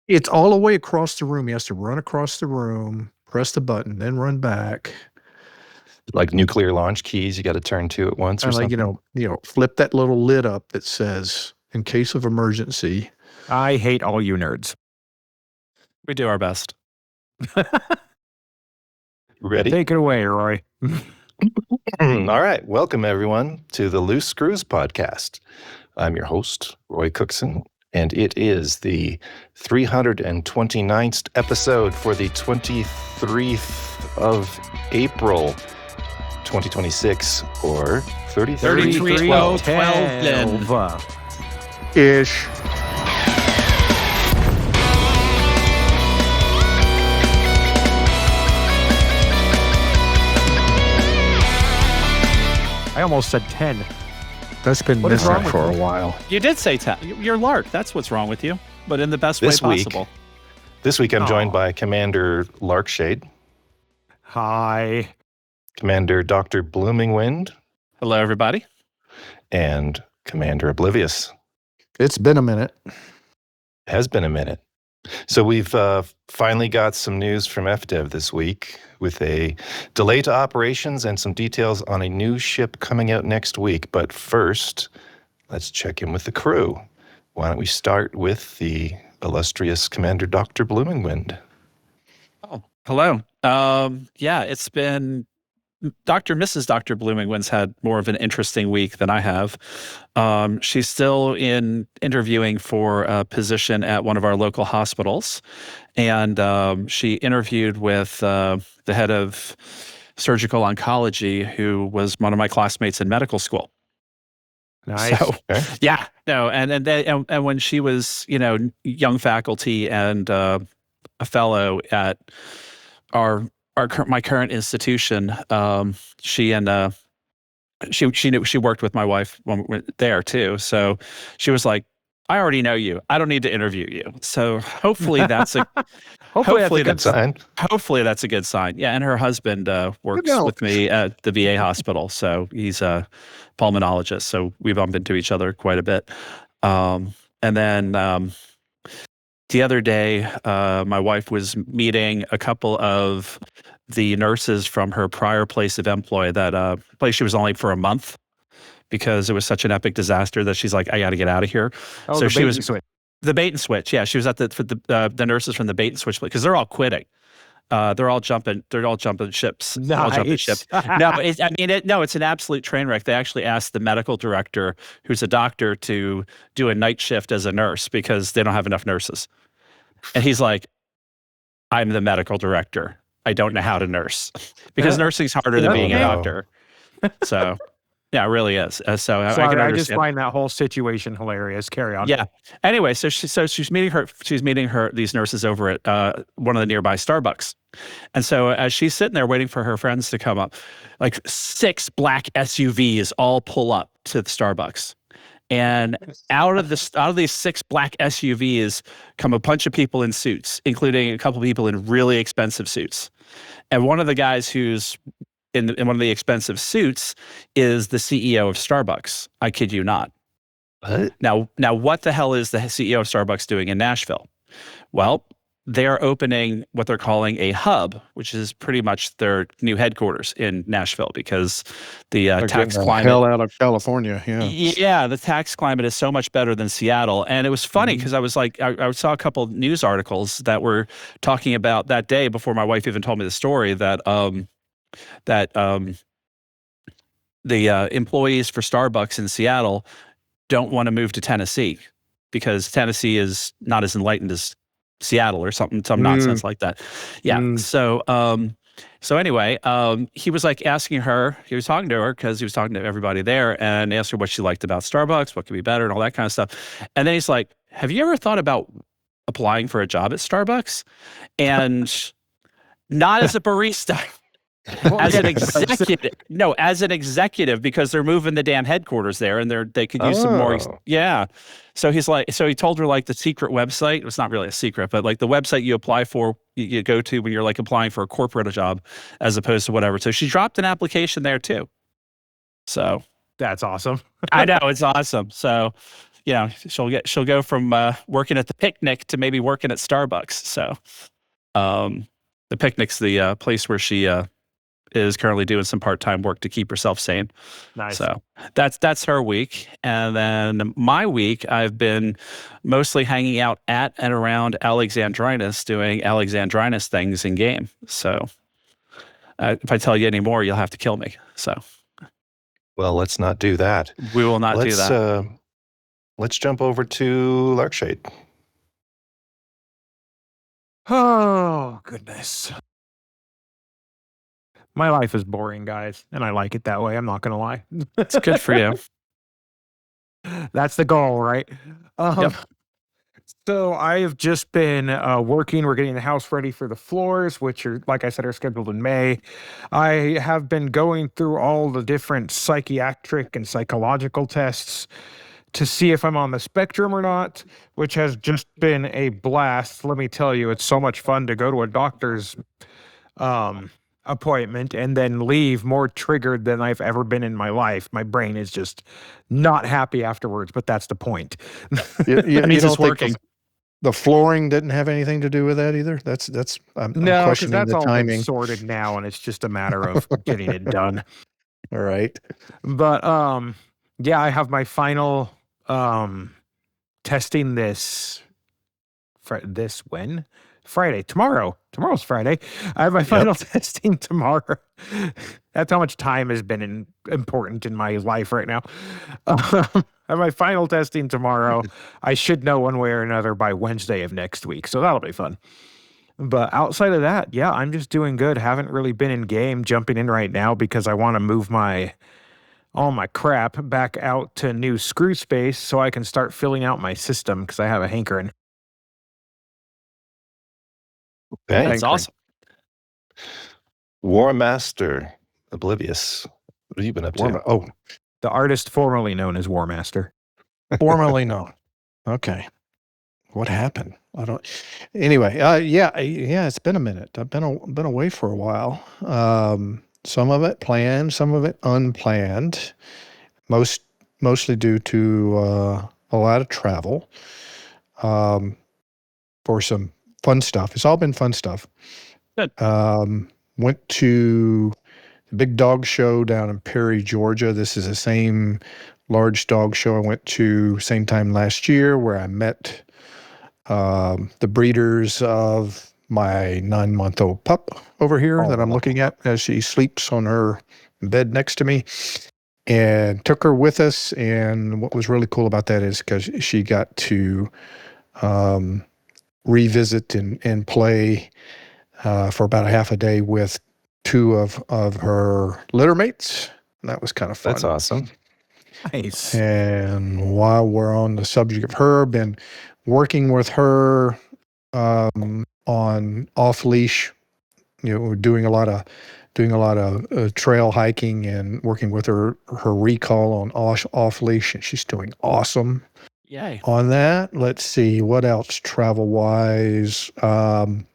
It's all the way across the room. He has to run across the room, press the button, then run back. Like nuclear launch keys, you got to turn two at once or And something. Flip that little lid up that says, in case of emergency. I hate all you nerds. We do our best. Ready? Take it away, Roy. All right. Welcome, everyone, to the Loose Screws podcast. I'm your host, Roy Cookson, and it is the 329th episode for the 23rd of April, 2026, or 33-12. Ish. I almost said 10. That's been What is missing wrong with for a you? while. You did say 10. You're Lark. That's what's wrong with you, but in the best This way week- possible. This week, I'm joined Aw. by Commander Larkshade, Hi. Commander Dr. Bloomingwind, Hello, everybody. and Commander Oblivious. It's been a minute. Has been a minute. So we've finally got some news from FDev this week with a delay to operations and some details on a new ship coming out next week. But first, let's check in with the crew. Why don't we start with the illustrious Commander Dr. Bloomingwind? Oh, hello. It's been Mrs. Dr. Bloomingwind's had more of an interesting week than I have. She's still interviewing for a position at one of our local hospitals, and she interviewed with the head of surgical oncology, who was one of my classmates in medical school. Nice. So, Okay. yeah, no, and when she was, young faculty and a fellow at my current institution, she worked with my wife when we were there too. So she was like, "I already know you. I don't need to interview you." So hopefully that's a Hopefully Good sign. hopefully that's a good sign. Yeah, and her husband works go. with me at the VA hospital, so he's a pulmonologist. So we bump into each other quite a bit. And then the other day, my wife was meeting a couple of the nurses from her prior place of employ, that place she was only for a month because it was such an epic disaster that she's like, "I got to get out of here." Oh, So the she bait was- and switch. The bait and switch. Yeah, she was at the nurses from the bait and switch because they're all quitting. They're all jumping ships. They're all jumping Nice. ships. No, it's an absolute train wreck. They actually asked the medical director, who's a doctor, to do a night shift as a nurse because they don't have enough nurses. And he's like, "I'm the medical director. I don't know how to nurse," because nursing's harder than being a no. doctor. So, yeah, it really is. So I can Sorry, I just understand. find that whole situation hilarious. Carry on. Yeah. Anyway, so she's meeting these nurses over at one of the nearby Starbucks. And so as she's sitting there waiting for her friends to come up, like 6 black SUVs all pull up to the Starbucks. And out of these 6 black SUVs come a bunch of people in suits, including a couple of people in really expensive suits. And one of the guys who's in one of the expensive suits is the CEO of Starbucks. I kid you not. What? Now, what the hell is the CEO of Starbucks doing in Nashville? Well, they are opening what they're calling a hub, which is pretty much their new headquarters in Nashville because the They're tax getting the climate. hell out of California. Yeah. Yeah, the tax climate is so much better than Seattle. And it was funny because I was like, I saw a couple news articles that were talking about that day before my wife even told me the story that the employees for Starbucks in Seattle don't want to move to Tennessee because Tennessee is not as enlightened as Seattle or some nonsense like that. Yeah. So anyway, he was like asking her, he was talking to her because he was talking to everybody there and asked her what she liked about Starbucks, what could be better and all that kind of stuff. And then he's like, "Have you ever thought about applying for a job at Starbucks?" And not as a barista. As an executive, as an executive, because they're moving the damn headquarters there, and they could use some more. Yeah, so he told her like the secret website. It's not really a secret, but like the website you apply for, you go to when you're like applying for a corporate job, as opposed to whatever. So she dropped an application there too. So That's awesome. I know it's awesome. So she'll go from working at the picnic to maybe working at Starbucks. So the picnic's the place where she is currently doing some part-time work to keep herself sane. Nice. So that's her week. And then my week, I've been mostly hanging out at and around Alexandrinus, doing Alexandrinus things in game. So if I tell you any more, you'll have to kill me. So Well, let's not do that. we will not do that. Let's jump over to Larkshade. Oh, goodness. My life is boring, guys, and I like it that way. I'm not going to lie. It's good for you. That's the goal, right? Yep. So I have just been working. We're getting the house ready for the floors, which are, like I said, are scheduled in May. I have been going through all the different psychiatric and psychological tests to see if I'm on the spectrum or not, which has just been a blast. Let me tell you, it's so much fun to go to a doctor's appointment and then leave more triggered than I've ever been in my life. My brain is just not happy afterwards, but that's the point. That means it's working. The flooring didn't have anything to do with that either. I'm No, because questioning that's the all timing. been sorted now, and it's just a matter of getting it done. All right. But yeah, I have my final testing this when? Friday. Tomorrow's Friday. I have my final testing tomorrow. That's how much time has been important in my life right now. I have my final testing tomorrow. I should know one way or another by Wednesday of next week, so that'll be fun. But outside of that, yeah, I'm just doing good. Haven't really been in game, jumping in right now because I want to move all my crap back out to new screw space so I can start filling out my system because I have a hankering. Okay. That's awesome. War Master Oblivious. What have you been up to? The artist formerly known as War Master. Formerly known. Okay. What happened? I don't. Anyway, yeah. It's been a minute. I've been away for a while. Some of it planned, some of it unplanned. Mostly due to a lot of travel. For some fun stuff. It's all been fun stuff. Good. Went to the big dog show down in Perry, Georgia. This is the same large dog show I went to same time last year, where I met the breeders of my 9-month-old pup over here that I'm looking at as she sleeps on her bed next to me, and took her with us. And what was really cool about that is because she got to revisit and play for about a half a day with two of her litter mates. And that was kind of fun. That's awesome. Nice. And while we're on the subject of her, been working with her on off leash. We're doing a lot of trail hiking and working with her recall on off leash, and she's doing awesome. Yay. On that. Let's see what else travel wise. One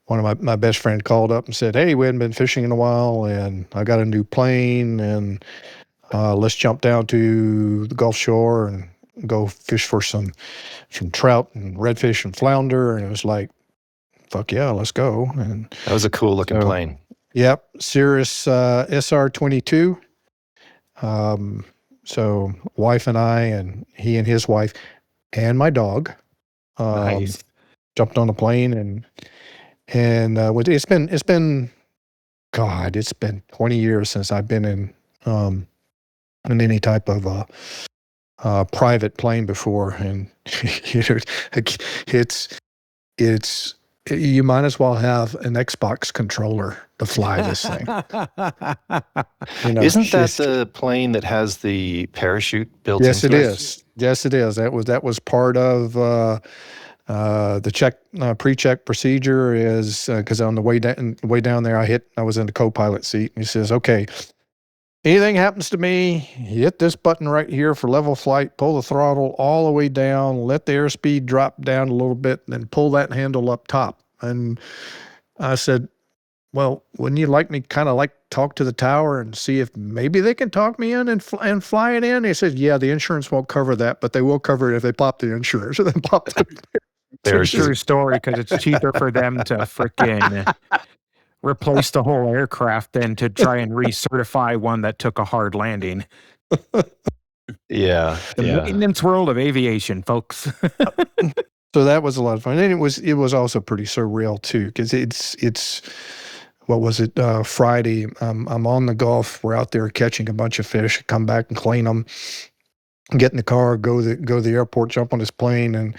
of my best friend called up and said, "Hey, we hadn't been fishing in a while, and I got a new plane, and let's jump down to the Gulf Shore and go fish for some trout and redfish and flounder." And it was like, fuck yeah, let's go. And That was a cool looking plane. Yep, Cirrus SR-22. So wife and I, and he and his wife, and my dog, Nice. jumped on a plane, and it's been 20 years since I've been in any type of private plane before, and it's you might as well have an Xbox controller to fly this thing. Isn't that the plane that has the parachute built Yes, into it it? is. Yes, it is. That was part of the pre-check procedure. Is because on the way down there, I was in the co-pilot seat, and he says, "Okay, anything happens to me, hit this button right here for level flight, pull the throttle all the way down, let the airspeed drop down a little bit, and then pull that handle up top." And I said, well, wouldn't you like me kind of like talk to the tower and see if maybe they can talk me in and fly it in? He said, yeah, the insurance won't cover that, but they will cover it if they pop the insurance. So then pop the It's a true story because it's cheaper for them to freaking replace the whole aircraft than to try and recertify one that took a hard landing. Yeah. The maintenance world of aviation, folks. So that was a lot of fun. And it was also pretty surreal too, because it's what was it, Friday, I'm on the Gulf, we're out there catching a bunch of fish, come back and clean them, get in the car, go to the airport, jump on this plane, and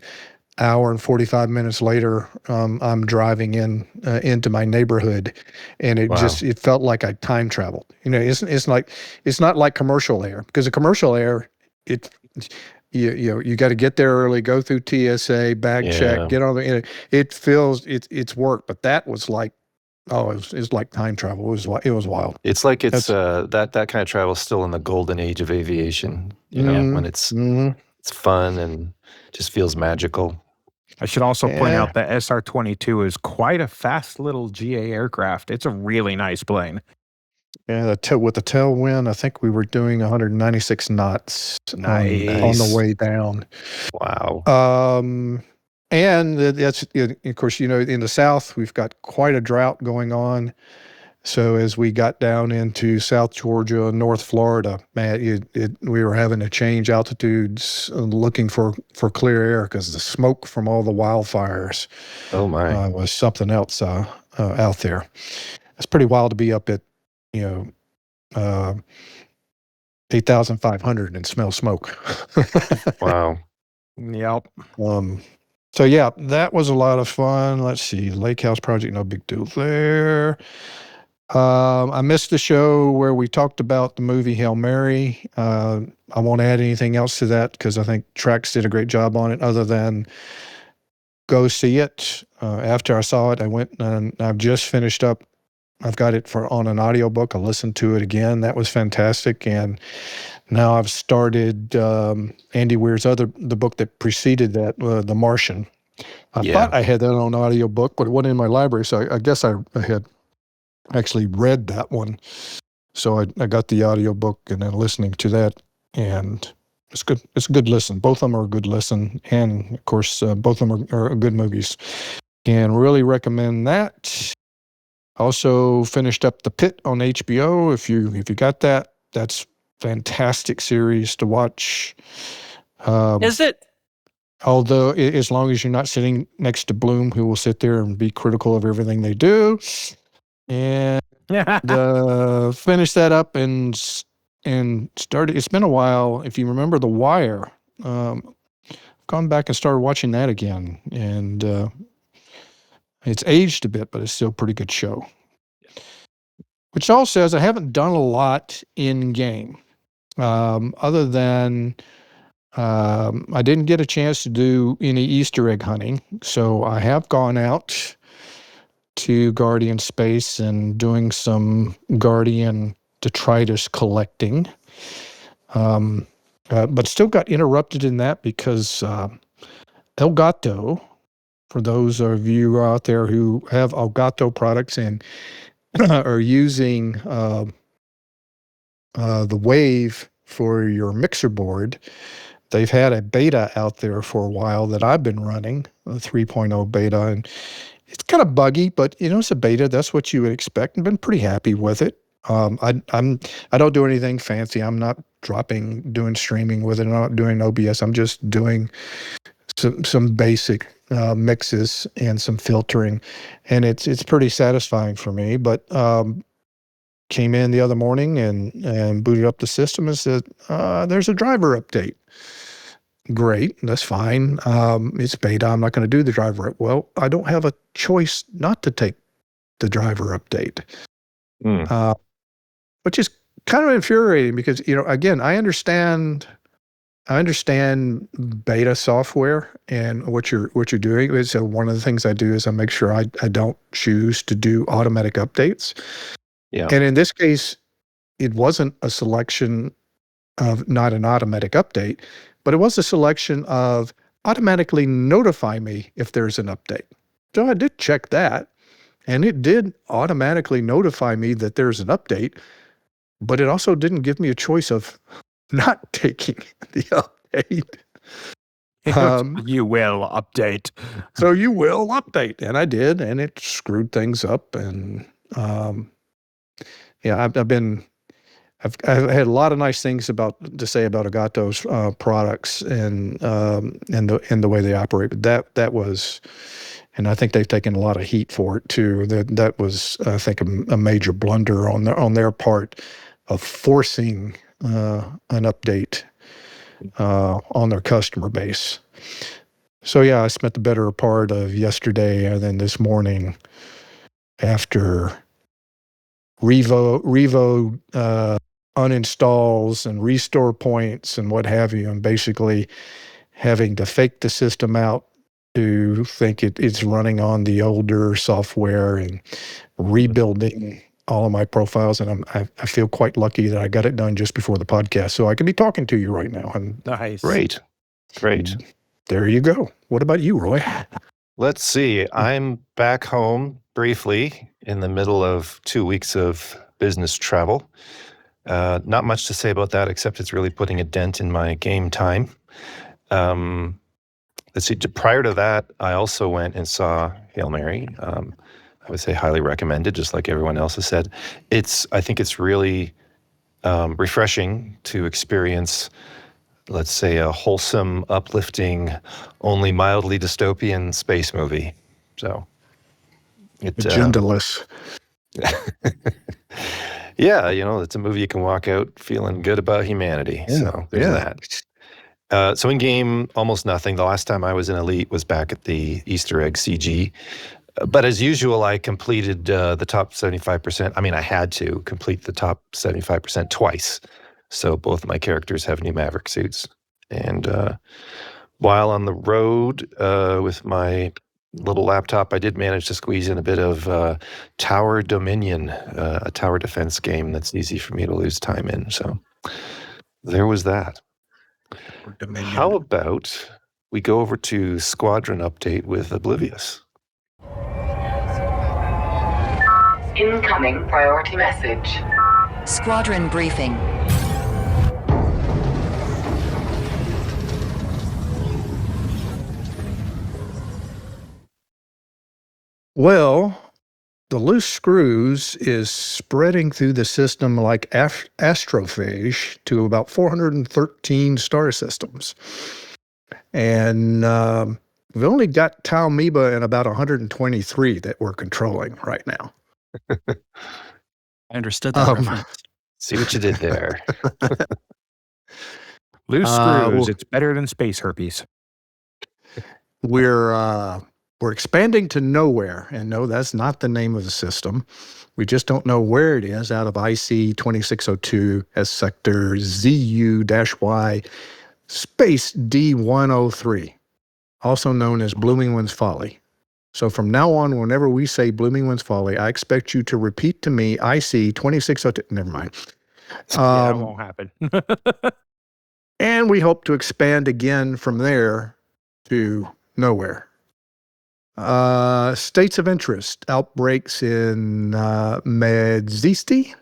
hour and 45 minutes later, I'm driving into my neighborhood, and it felt like I time traveled. It's not like commercial air, because a commercial air, you got to get there early, go through TSA, bag check, get on the. It feels it's work, but that was like, it's like time travel. It was wild. It's like it's that kind of travel is still in the golden age of aviation. When it's fun and just feels magical. I should also point out that SR-22 is quite a fast little GA aircraft. It's a really nice plane. Yeah, with the tailwind, I think we were doing 196 knots on the way down. Wow. And that's, of course, in the South, we've got quite a drought going on. So as we got down into South Georgia, North Florida, man, we were having to change altitudes, looking for clear air because the smoke from all the wildfires was something else out there. It's pretty wild to be up at 8,500 and smell smoke. Wow. Yep. So yeah, that was a lot of fun. Let's see, Lake House Project, no big deal there. I missed the show where we talked about the movie Hail Mary. I won't add anything else to that because I think Trax did a great job on it, other than go see it. After I saw it, I went and I've just finished up. I've got it on an audiobook. I listened to it again. That was fantastic. And now I've started Andy Weir's the book that preceded that, The Martian. I thought I had that on audiobook, but it wasn't in my library. So I guess I had actually read that one. So I got the audiobook and then listening to that. And it's good. It's a good listen. Both of them are a good listen. And of course, both of them are good movies. And really recommend that. Also finished up The Pit on HBO. If you got that, that's fantastic series to watch. Is it? Although, as long as you're not sitting next to Bloom, who will sit there and be critical of everything they do. And finished that up and started. It's been a while. If you remember The Wire, gone back and started watching that again. And it's aged a bit, but it's still a pretty good show. Which all says I haven't done a lot in game, other than I didn't get a chance to do any Easter egg hunting. So I have gone out to Guardian Space and doing some Guardian detritus collecting, but still got interrupted in that because Elgato, for those of you out there who have Elgato products and are using the Wave for your mixer board, they've had a beta out there for a while that I've been running, a 3.0 beta, and it's kind of buggy, but it's a beta. That's what you would expect, and been pretty happy with it. I don't do anything fancy. I'm not doing streaming with it. I'm not doing OBS. I'm just doing some basic mixes and some filtering, and it's pretty satisfying for me. But came in the other morning and booted up the system and said, there's a driver update. Great, that's fine. It's beta. I'm not going to do the driver update. Well, I don't have a choice not to take the driver update, which is kind of infuriating because, again, I understand beta software and what you're doing. So one of the things I do is I make sure I don't choose to do automatic updates. Yeah. And in this case, it wasn't a selection of not an automatic update, but it was a selection of automatically notify me if there's an update. So I did check that. And it did automatically notify me that there's an update, but it also didn't give me a choice of not taking the update. You will update. So you will update. And I did, and it screwed things up. And yeah, I've had a lot of nice things to say about Agato's products and the way they operate. But that was, and I think they've taken a lot of heat for it too. That was, I think, a major blunder on their part of forcing an update on their customer base. So yeah, I spent the better part of yesterday and then this morning after Revo uninstalls and restore points and what have you, and basically having to fake the system out to think it's running on the older software and rebuilding all of my profiles. And I feel quite lucky that I got it done just before the podcast, so I can be talking to you right now. And Nice. Great. there you go. What about you, Roy? Let's see. I'm back home briefly in the middle of 2 weeks of business travel. Not much to say about that, except it's really putting a dent in my game time. Let's see. Prior to that, I also went and saw Hail Mary. I would say highly recommended, just like everyone else has said. I think it's really refreshing to experience, let's say, a wholesome, uplifting, only mildly dystopian space movie. So Agendaless. Yeah, it's a movie you can walk out feeling good about humanity. Yeah, So there's that. So in game, almost nothing. The last time I was in Elite was back at the Easter egg CG. But as usual, I completed the top 75%. I mean, I had to complete the top 75% twice. So both of my characters have new Maverick suits. And while on the road with my little laptop, I did manage to squeeze in a bit of Tower Dominion, a tower defense game that's easy for me to lose time in. So there was that. Dominion. How about we go over to Squadron Update with Oblivious? Incoming priority message. Squadron Briefing. Well, the loose screws is spreading through the system like astrophage to about 413 star systems. And we've only got Tau Amoeba in about 123 that we're controlling right now. I understood that reference. See what you did there. Loose screws. It's better than space herpes. We're expanding to nowhere, and no, that's not the name of the system. We just don't know where it is out of IC 2602 SSector Zu-Y space D103, also known as Bloomingwind's Folly. So from now on, whenever we say Bloomingwind's Folly, I expect you to repeat to me IC 2602. Never mind. That won't happen. And we hope to expand again from there to nowhere. States of interest, outbreaks in Medzisti.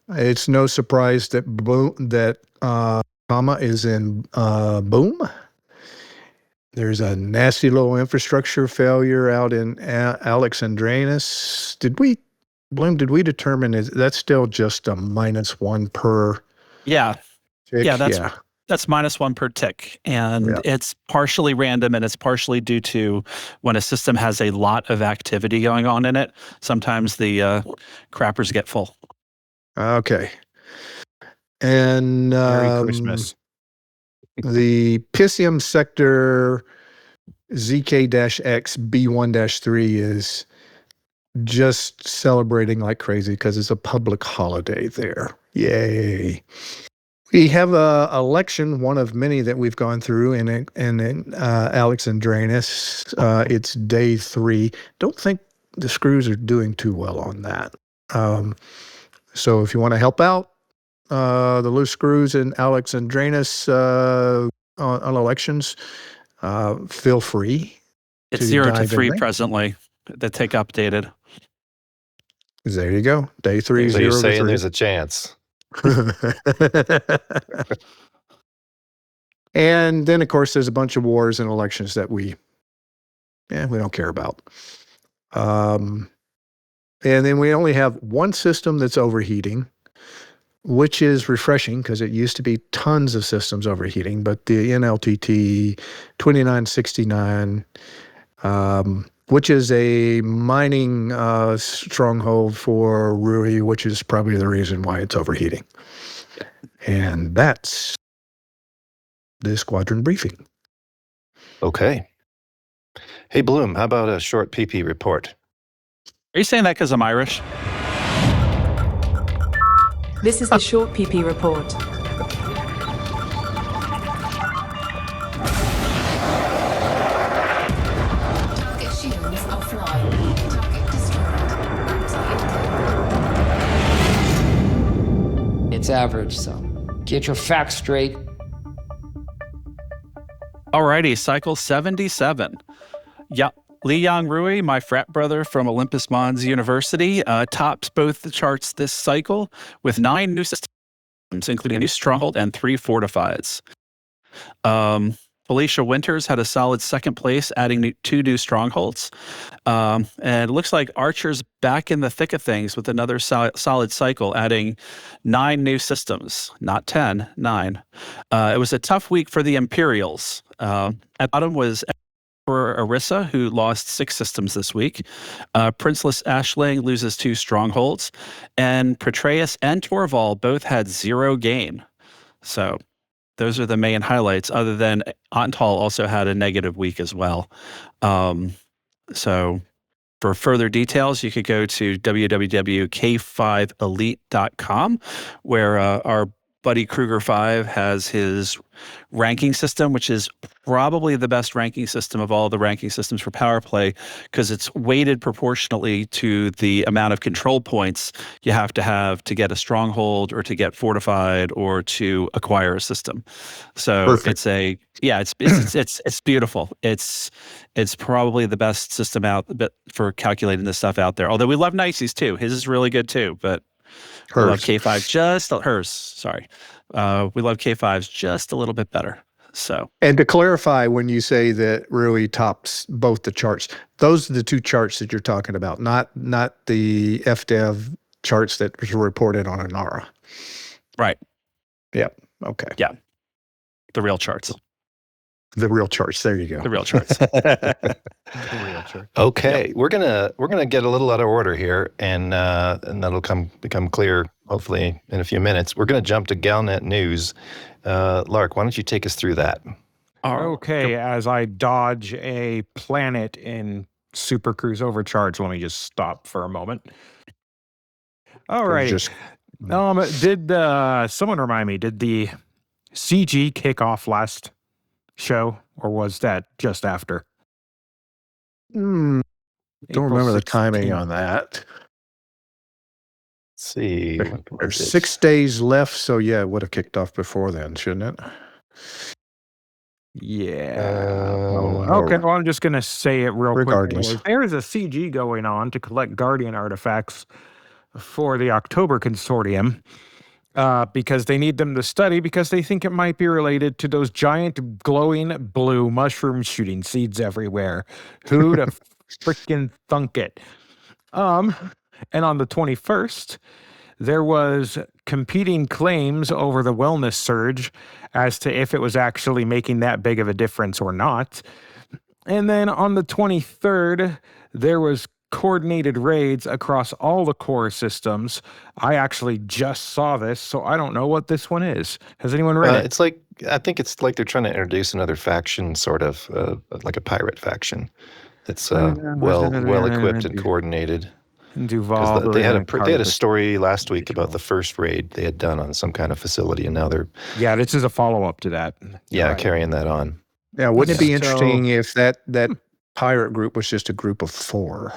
It's no surprise that Qama is in Boom. There's a nasty little infrastructure failure out in Alexandrinus. Did we determine that's still just a -1 per Yeah. tick? Yeah, that's -1 per tick. And it's partially random, and it's partially due to when a system has a lot of activity going on in it, sometimes the crappers get full. Okay. And Merry Christmas. the Piscium sector ZK-X B1-3 is just celebrating like crazy because it's a public holiday there. Yay. We have a election, one of many that we've gone through in Alexandrinus. It's day 3. Don't think the screws are doing too well on that. So if you want to help out the loose screws in Alexandrinus on elections, feel free. It's to 0 to dive in 3 there. presently. that take updated. There you go. Day 3, So 0 you're to saying 3. there's a chance. And then, of course, there's a bunch of wars and elections that we don't care about. And then we only have one system that's overheating, which is refreshing because it used to be tons of systems overheating, but the NLTT 2969, which is a mining stronghold for Rui, which is probably the reason why it's overheating. And that's the Squadron Briefing. Okay. Hey, Bloom, how about a short PP report? Are you saying that because I'm Irish? This is the short PP report. Target shields offline. Target destroyed. It's average, so get your facts straight. Alrighty, cycle 77. Yeah, Lee Yong-Rui, my frat brother from Olympus Mons University, tops both the charts this cycle with 9 new systems, including a new stronghold and 3 fortifieds. Felicia Winters had a solid second place, adding 2 new strongholds. And it looks like Archer's back in the thick of things with another solid cycle, adding 9 new systems, not 10, 9. It was a tough week for the Imperials. At the bottom was Emperor Arissa, who lost 6 systems this week. Princeless Ashling loses 2 strongholds. And Petreus and Torval both had 0 gain. So those are the main highlights, other than Antal also had a negative week as well. So for further details, you could go to www.k5elite.com, where our buddy Kruger5 has his ranking system, which is probably the best ranking system of all the ranking systems for power play, because it's weighted proportionally to the amount of control points you have to get a stronghold or to get fortified or to acquire a system. So Perfect. it's beautiful. It's probably the best system out for calculating this stuff out there. Although we love Nicey's too. His is really good too, but we love K5 hers. Sorry. We love K5's just a little bit better. So, and to clarify, when you say that Rui tops both the charts, those are the 2 charts that you're talking about, not the FDev charts that was reported on Inara. right. Yep. Okay. Yeah. The real charts. The real charts. There you go. The real charts. The real chart. Okay, Yep. we're gonna get a little out of order here, and that'll become clear hopefully in a few minutes. We're gonna jump to Galnet News. Lark, why don't you take us through that? Okay, as I dodge a planet in Super Cruise Overcharge, let me just stop for a moment. All right. Just Did someone remind me? Did the CG kick off last show, or was that just after? don't April remember the 16th. timing on that. Let's see. There's 6 days left, so yeah, it would have kicked off before then, shouldn't it? Yeah. Uh, Okay, well, I'm just going to say it real Regardless. quick. There is a CG going on to collect Guardian artifacts for the October Consortium because they need them to study because they think it might be related to those giant glowing blue mushroom shooting seeds everywhere. Who'd have freaking thunk it? And on the 21st, there was competing claims over the wellness surge as to if it was actually making that big of a difference or not. And then on the 23rd, there was coordinated raids across all the core systems. I actually just saw this, so I don't know what this one is. Has anyone read it? I think it's like they're trying to introduce another faction, sort of like a pirate faction that's well equipped and coordinated. Duval. They had a story last week about the first raid they had done on some kind of facility, and now they're this is a follow-up to that. carrying that on. Yeah, wouldn't it be So- interesting if that pirate group was just a group of 4?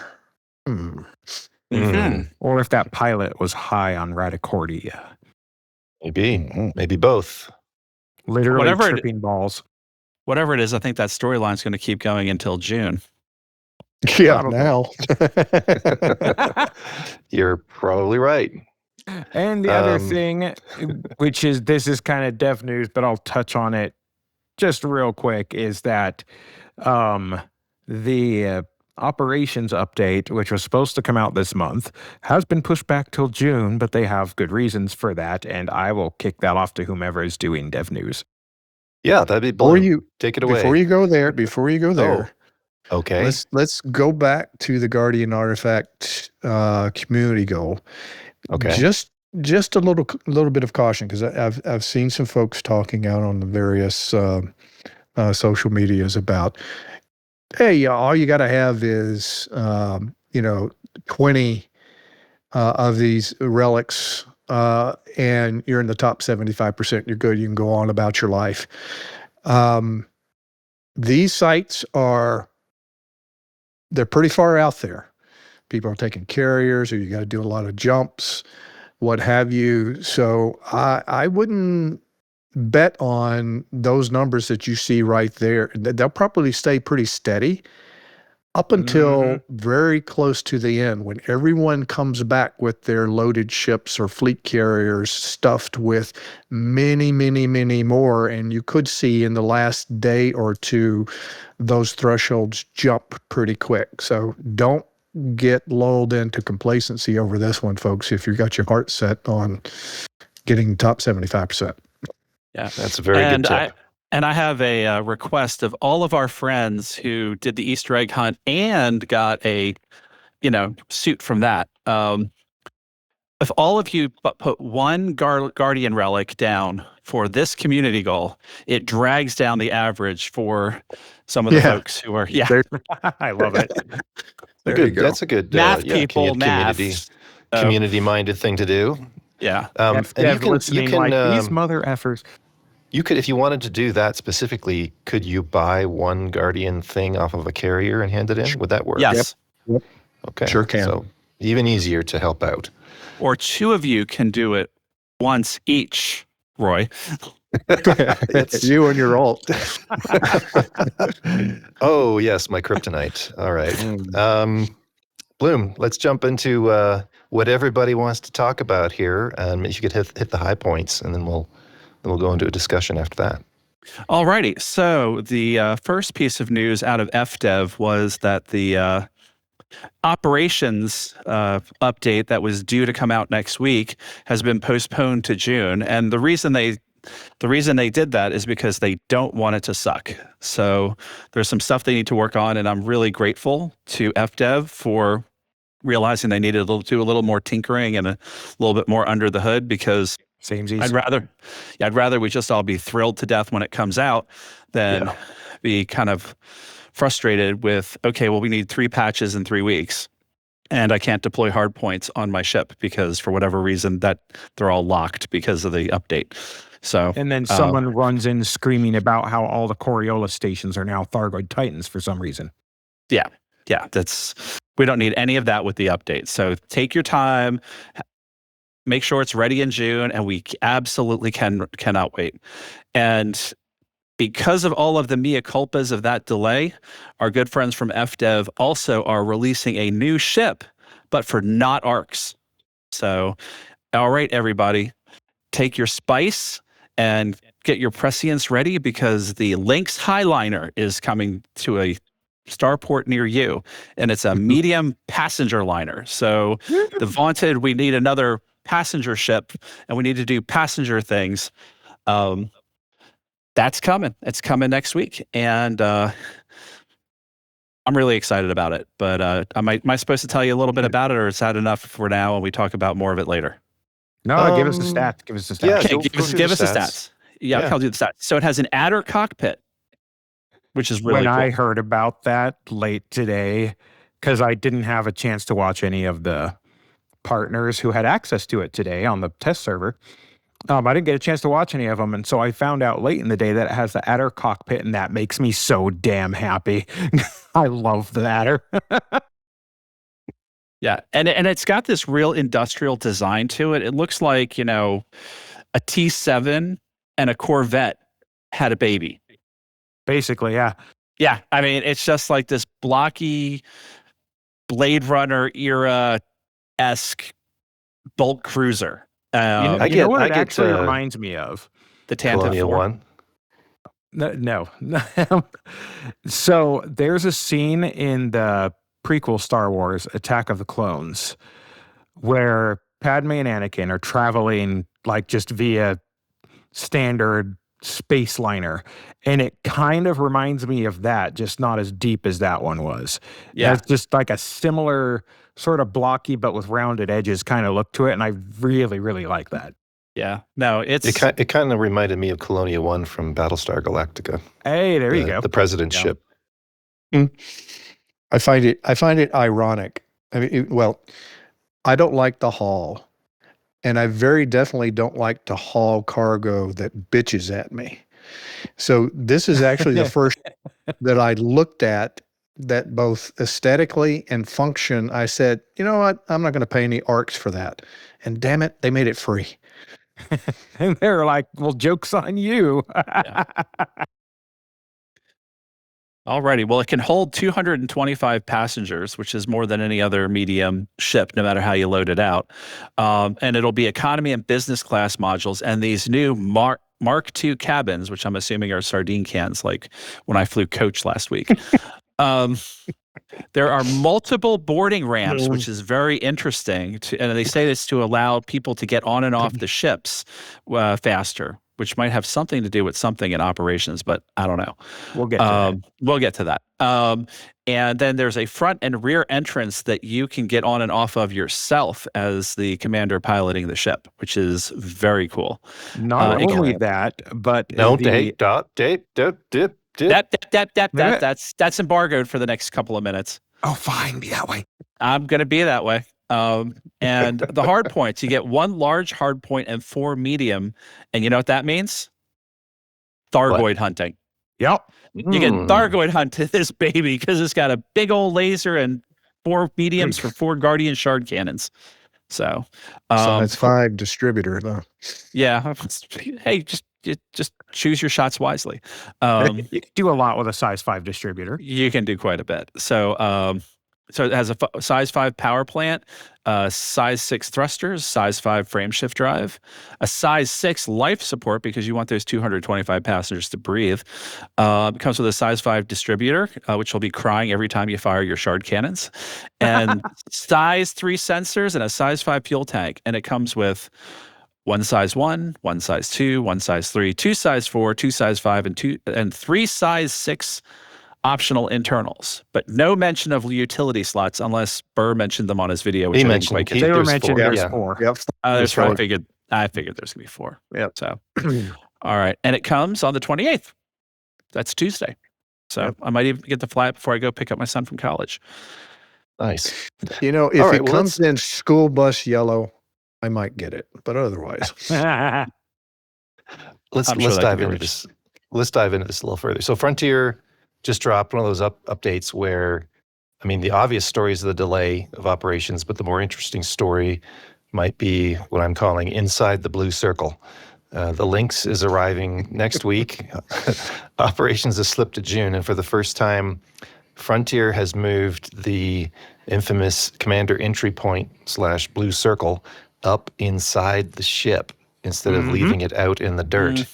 Or if that pilot was high on radicordia. Maybe both. Literally Whatever tripping balls. Whatever it is, I think that storyline's going to keep going until June. Yeah, Probably. now. You're probably right. And the other thing, this is kind of dev news, but I'll touch on it just real quick, is that the operations update, which was supposed to come out this month, has been pushed back till June, but they have good reasons for that, and I will kick that off to whomever is doing dev news. Yeah, that'd be Before Bloom. you Take it away. Before you go there, Okay. let's go back to the Guardian Artifact community goal. Okay. Just a little bit of caution, because I've seen some folks talking out on the various social medias about, hey, all you got to have is 20 of these relics, and you're in the top 75%. You're good. You can go on about your life. These sites they're pretty far out there. People are taking carriers, or you got to do a lot of jumps, what have you. So I wouldn't bet on those numbers that you see right there. They'll probably stay pretty steady up until very close to the end, when everyone comes back with their loaded ships or fleet carriers stuffed with many, many, many more. And you could see in the last day or two, those thresholds jump pretty quick. So don't get lulled into complacency over this one, folks, if you've got your heart set on getting top 75%. Yeah, that's a very good tip. I have a request of all of our friends who did the Easter egg hunt and got a, suit from that. If all of you put one Guardian relic down for this community goal, it drags down the average for some of the folks who are. Yeah, I love it. That's a good math people, community-minded thing to do. Yeah, and you can these mother effers. You could, if you wanted to do that specifically, could you buy one Guardian thing off of a carrier and hand it in? Would that work? Yes. Yep. Okay. Sure can. So even easier to help out. Or two of you can do it once each, Roy. It's you and your alt. Oh, yes, my kryptonite. All right. Bloom, let's jump into what everybody wants to talk about here. If you could hit the high points, and then we'll go into a discussion after that. All righty. So the first piece of news out of FDev was that the operations update that was due to come out next week has been postponed to June. And the reason they did that is because they don't want it to suck. So there's some stuff they need to work on, and I'm really grateful to FDev for realizing they needed to do a little more tinkering and a little bit more under the hood, because I'd rather we just all be thrilled to death when it comes out than be kind of frustrated with, okay, well, we need 3 patches in 3 weeks, and I can't deploy hard points on my ship because for whatever reason that they're all locked because of the update. So and then someone runs in screaming about how all the Coriolis stations are now Thargoid Titans for some reason. Yeah, we don't need any of that with the update. So take your time. Make sure it's ready in June, and we absolutely cannot wait. And because of all of the mea culpas of that delay, our good friends from FDev also are releasing a new ship, but for not ARCs. So, all right, everybody, take your spice and get your prescience ready, because the Lynx Highliner is coming to a starport near you, and it's a medium passenger liner. So the vaunted, we need another passenger ship, and we need to do passenger things. That's coming. It's coming next week, and I'm really excited about it. But am I supposed to tell you a little bit about it, or is that enough for now, and we talk about more of it later? No, give us the stats. Give us the stats. Yeah, Okay, give us the stats. Yeah, I'll do the stats. So it has an adder cockpit, which is really cool. I heard about that late today, because I didn't have a chance to watch any of the partners who had access to it today on the test server. I didn't get a chance to watch any of them, and so I found out late in the day that it has the adder cockpit, and that makes me so damn happy. I love the adder. Yeah, and it's got this real industrial design to it. It looks like, a T7 and a Corvette had a baby. Basically, yeah. Yeah, I mean, it's just like this blocky Blade Runner era-esque bulk cruiser. You know what it actually reminds me of? The Tantive Colonial 4. One. No. So there's a scene in the prequel Star Wars, Attack of the Clones, where Padme and Anakin are traveling like just via standard space liner, and it kind of reminds me of that, just not as deep as that one was. Yeah. It's just like a similar sort of blocky but with rounded edges kind of look to it, and I really, really like that. Yeah. No, It kind of reminded me of Colonia One from Battlestar Galactica. Hey, there you go. The president's ship. I find it ironic. I mean, I don't like the haul, and I very definitely don't like to haul cargo that bitches at me. So this is actually the first that I looked at that both aesthetically and function. I said, you know what? I'm not going to pay any ARCs for that. And damn it, they made it free. And they're like, well, joke's on you. Alrighty. Well, it can hold 225 passengers, which is more than any other medium ship, no matter how you load it out. And it'll be economy and business class modules. And these new Mark II cabins, which I'm assuming are sardine cans, like when I flew coach last week. There are multiple boarding ramps, which is very interesting. And they say this to allow people to get on and off the ships faster, which might have something to do with something in operations, but I don't know. We'll get to that. We'll get to that. And then there's a front and rear entrance that you can get on and off of yourself as the commander piloting the ship, which is very cool. Not only that, but that's embargoed for the next couple of minutes. Oh, fine, be that way. I'm going to be that way. And the hard points, you get 1 large hard point and 4 medium. And you know what that means? Thargoid hunting. Yep. You get Thargoid hunt to this baby because it's got a big old laser and 4 mediums for 4 Guardian Shard cannons. So it's 5 distributor though. Yeah. Hey, just choose your shots wisely. You can do a lot with a size 5 distributor. You can do quite a bit. So it has a size 5 power plant, size 6 thrusters, size 5 frame shift drive, a size 6 life support because you want those 225 passengers to breathe. It comes with a size 5 distributor, which will be crying every time you fire your shard cannons, and size 3 sensors and a size 5 fuel tank. And it comes with 1 size 1, 1 size 2, 1 size 3, 2 size 4, 2 size 5, and 3 size 6 optional internals, but no mention of utility slots unless Burr mentioned them on his video. Which he mentioned they were mentioned. There's 4. Yep. There's 4. I figured there's gonna be 4. Yep. So, all right, and it comes on the 28th. That's Tuesday. So I might even get to fly it before I go pick up my son from college. Nice. You know, if it comes in school bus yellow, I might get it, but otherwise, let's dive into this. Let's dive into this a little further. So Frontier just dropped one of those updates where, I mean, the obvious story is the delay of operations, but the more interesting story might be what I'm calling inside the blue circle. The Lynx is arriving next week. Operations has slipped to June, and for the first time, Frontier has moved the infamous commander entry point / blue circle up inside the ship instead of leaving it out in the dirt.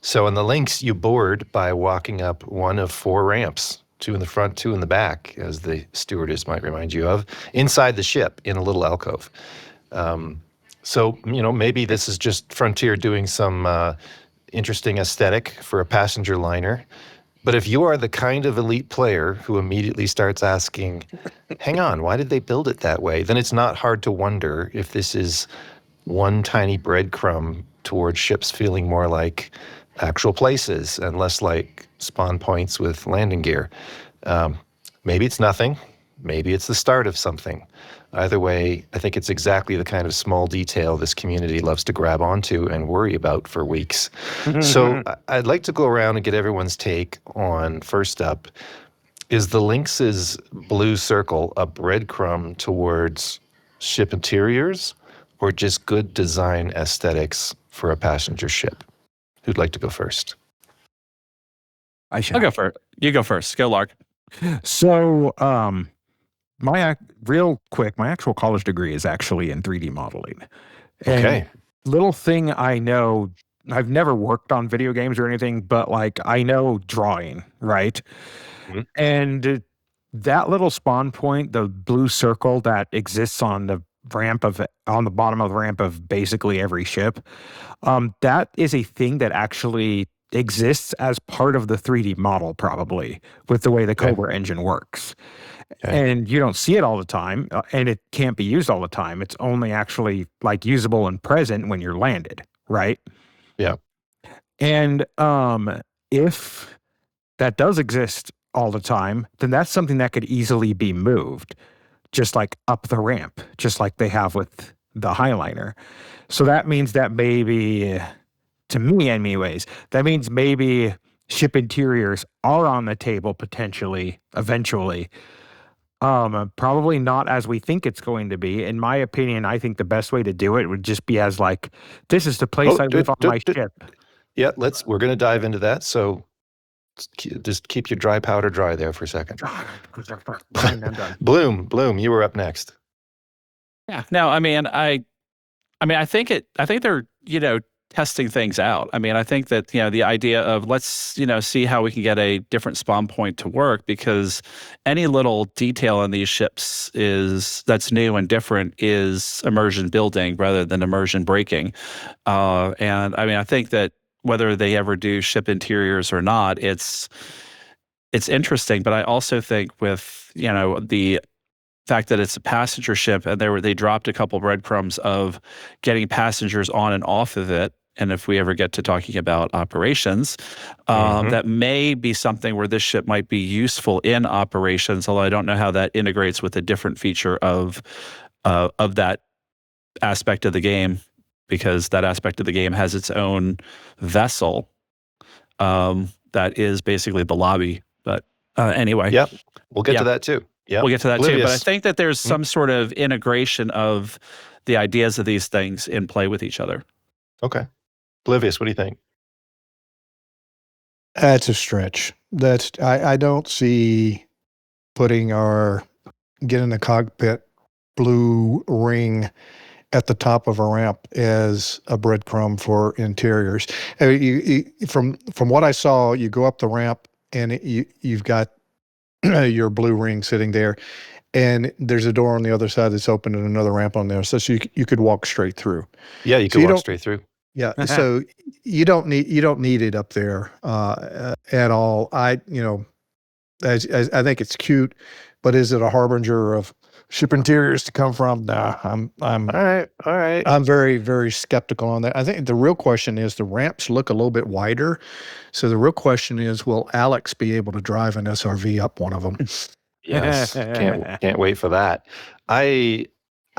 So in the Lynx, you board by walking up one of 4 ramps, 2 in the front, 2 in the back, as the stewardess might remind you of, inside the ship in a little alcove. So, you know, maybe this is just Frontier doing some interesting aesthetic for a passenger liner. But if you are the kind of elite player who immediately starts asking, hang on, why did they build it that way? Then it's not hard to wonder if this is one tiny breadcrumb towards ships feeling more like actual places and less like spawn points with landing gear. Maybe it's nothing. Maybe it's the start of something. Either way, I think it's exactly the kind of small detail this community loves to grab onto and worry about for weeks. So I'd like to go around and get everyone's take on, first up, is the Lynx's blue circle a breadcrumb towards ship interiors or just good design aesthetics for a passenger ship? Who'd like to go first? I shall. I'll go first. You go first. Go, Lark. So, real quick, my actual college degree is actually in 3D modeling. And Okay. little thing I know, I've never worked on video games or anything, but like I know drawing, right? Mhm. And that little spawn point, the blue circle that exists on the bottom of the ramp of basically every ship, that is a thing that actually exists as part of the 3D model, probably with the way the Okay. Cobra engine works. Okay. And you don't see it all the time, and it can't be used all the time. It's only actually like usable and present when you're landed, right? Yeah. And if that does exist all the time, then that's something that could easily be moved, just like up the ramp, just like they have with the Highliner. So that means that maybe, to me anyways, that means maybe ship interiors are on the table potentially, eventually. Probably not as we think it's going to be. In my opinion, I think the best way to do it would just be as like, this is the place I live on my ship. Yeah, we're going to dive into that. So just keep your dry powder dry there for a second. I'm done. Bloom, you were up next. Yeah. No, I think they're, testing things out. I think that, the idea of let's, see how we can get a different spawn point to work, because any little detail in these ships that's new and different is immersion building rather than immersion breaking. And I think that whether they ever do ship interiors or not, it's interesting. But I also think with, the fact that it's a passenger ship, and they dropped a couple breadcrumbs of getting passengers on and off of it. And if we ever get to talking about operations, that may be something where this ship might be useful in operations, although I don't know how that integrates with a different feature of that aspect of the game, because that aspect of the game has its own vessel that is basically the lobby. But anyway. Yep, we'll get to that too. Yeah, we'll get to that too. But I think that there's some sort of integration of the ideas of these things in play with each other. Okay. Oblivious, what do you think? That's a stretch. I don't see getting the cockpit blue ring at the top of a ramp as a breadcrumb for interiors. From what I saw, you go up the ramp and you've got your blue ring sitting there, and there's a door on the other side that's open and another ramp on there, so you could walk straight through. Yeah, you could walk straight through. Yeah, so you don't need it up there at all. I think it's cute, but is it a harbinger of ship interiors to come from? Nah, I'm all right. I'm very, very skeptical on that. I think the real question is the ramps look a little bit wider, so the real question is, will Alex be able to drive an SRV up one of them? Yes, can't wait for that.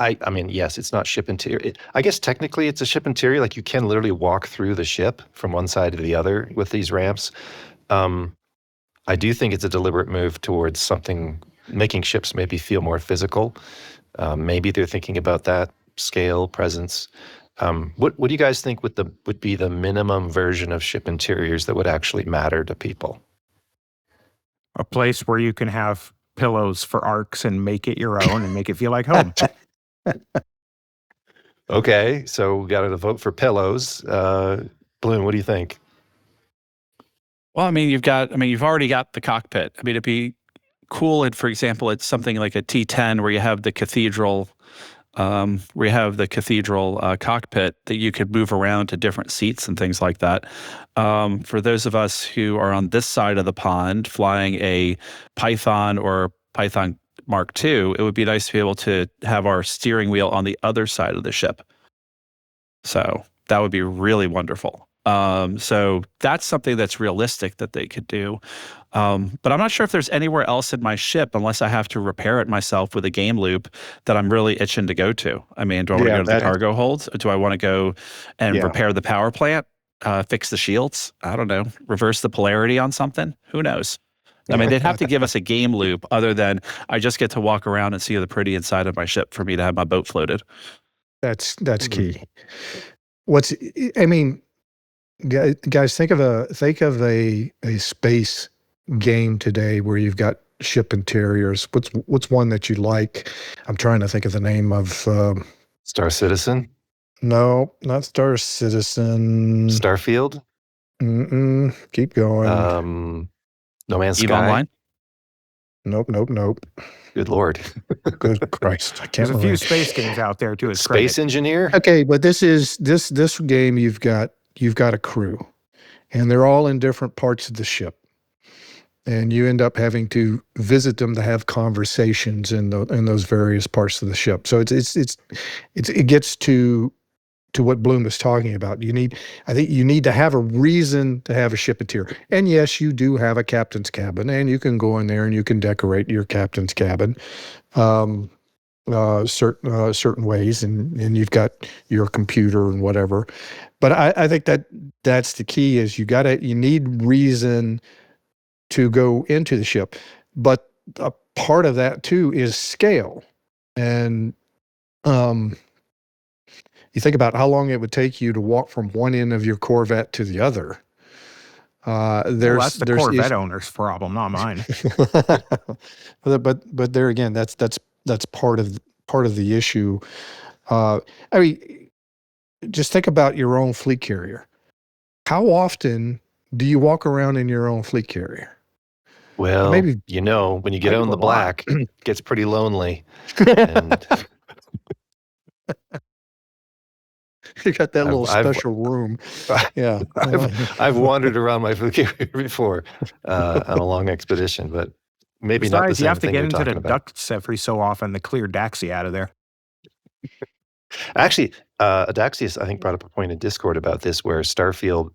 I mean, yes, it's not ship interior. I guess technically it's a ship interior. Like you can literally walk through the ship from one side to the other with these ramps. I do think it's a deliberate move towards something, making ships maybe feel more physical. Maybe they're thinking about that scale, presence. What do you guys think would be the minimum version of ship interiors that would actually matter to people? A place where you can have pillows for arcs and make it your own and make it feel like home. Okay, so we got to vote for pillows. Bloom, what do you think? Well, you've already got the cockpit. It'd be cool if, for example, it's something like a T10 where you have the cathedral, cockpit that you could move around to different seats and things like that. For those of us who are on this side of the pond flying a Python or Python Mark II, it would be nice to be able to have our steering wheel on the other side of the ship. So that would be really wonderful. So that's something that's realistic that they could do. But I'm not sure if there's anywhere else in my ship, unless I have to repair it myself with a game loop, that I'm really itching to go to. Do I want to go to the cargo holds? Do I want to go and repair the power plant, fix the shields? I don't know. Reverse the polarity on something? Who knows? They'd have to give us a game loop other than I just get to walk around and see the pretty inside of my ship for me to have my boat floated. That's key. Guys, think of a space game today where you've got ship interiors. What's one that you like? I'm trying to think of the name of. Star Citizen? No, not Star Citizen. Starfield? Keep going. No Man's EVE Sky? Online? Nope. Good Lord. Good Christ, I can't There's a few remember. space games out there too. It's Space Engineer? Okay, but this game you've got a crew, and they're all in different parts of the ship, and you end up having to visit them to have conversations in those various parts of the ship. So it gets to what Bloom is talking about. I think you need to have a reason to have a ship interior. And yes, you do have a captain's cabin, and you can go in there and you can decorate your captain's cabin certain ways, and you've got your computer and whatever. But I think that's the key is you need reason to go into the ship. But a part of that too is scale. And you think about how long it would take you to walk from one end of your Corvette to the other. That's the Corvette owner's problem, not mine. but there again, that's part of the issue. I mean, just think about your own fleet carrier. How often do you walk around in your own fleet carrier? Well, Maybe when you get out in the black, it gets pretty lonely. And you got that little special room. Yeah, I've wandered around my fleet carrier before on a long expedition, but maybe not the same you have to thing get you're into talking the about. ducts every so often to clear Daxi out of there. Actually, Adaxius, I think, brought up a point in Discord about this where Starfield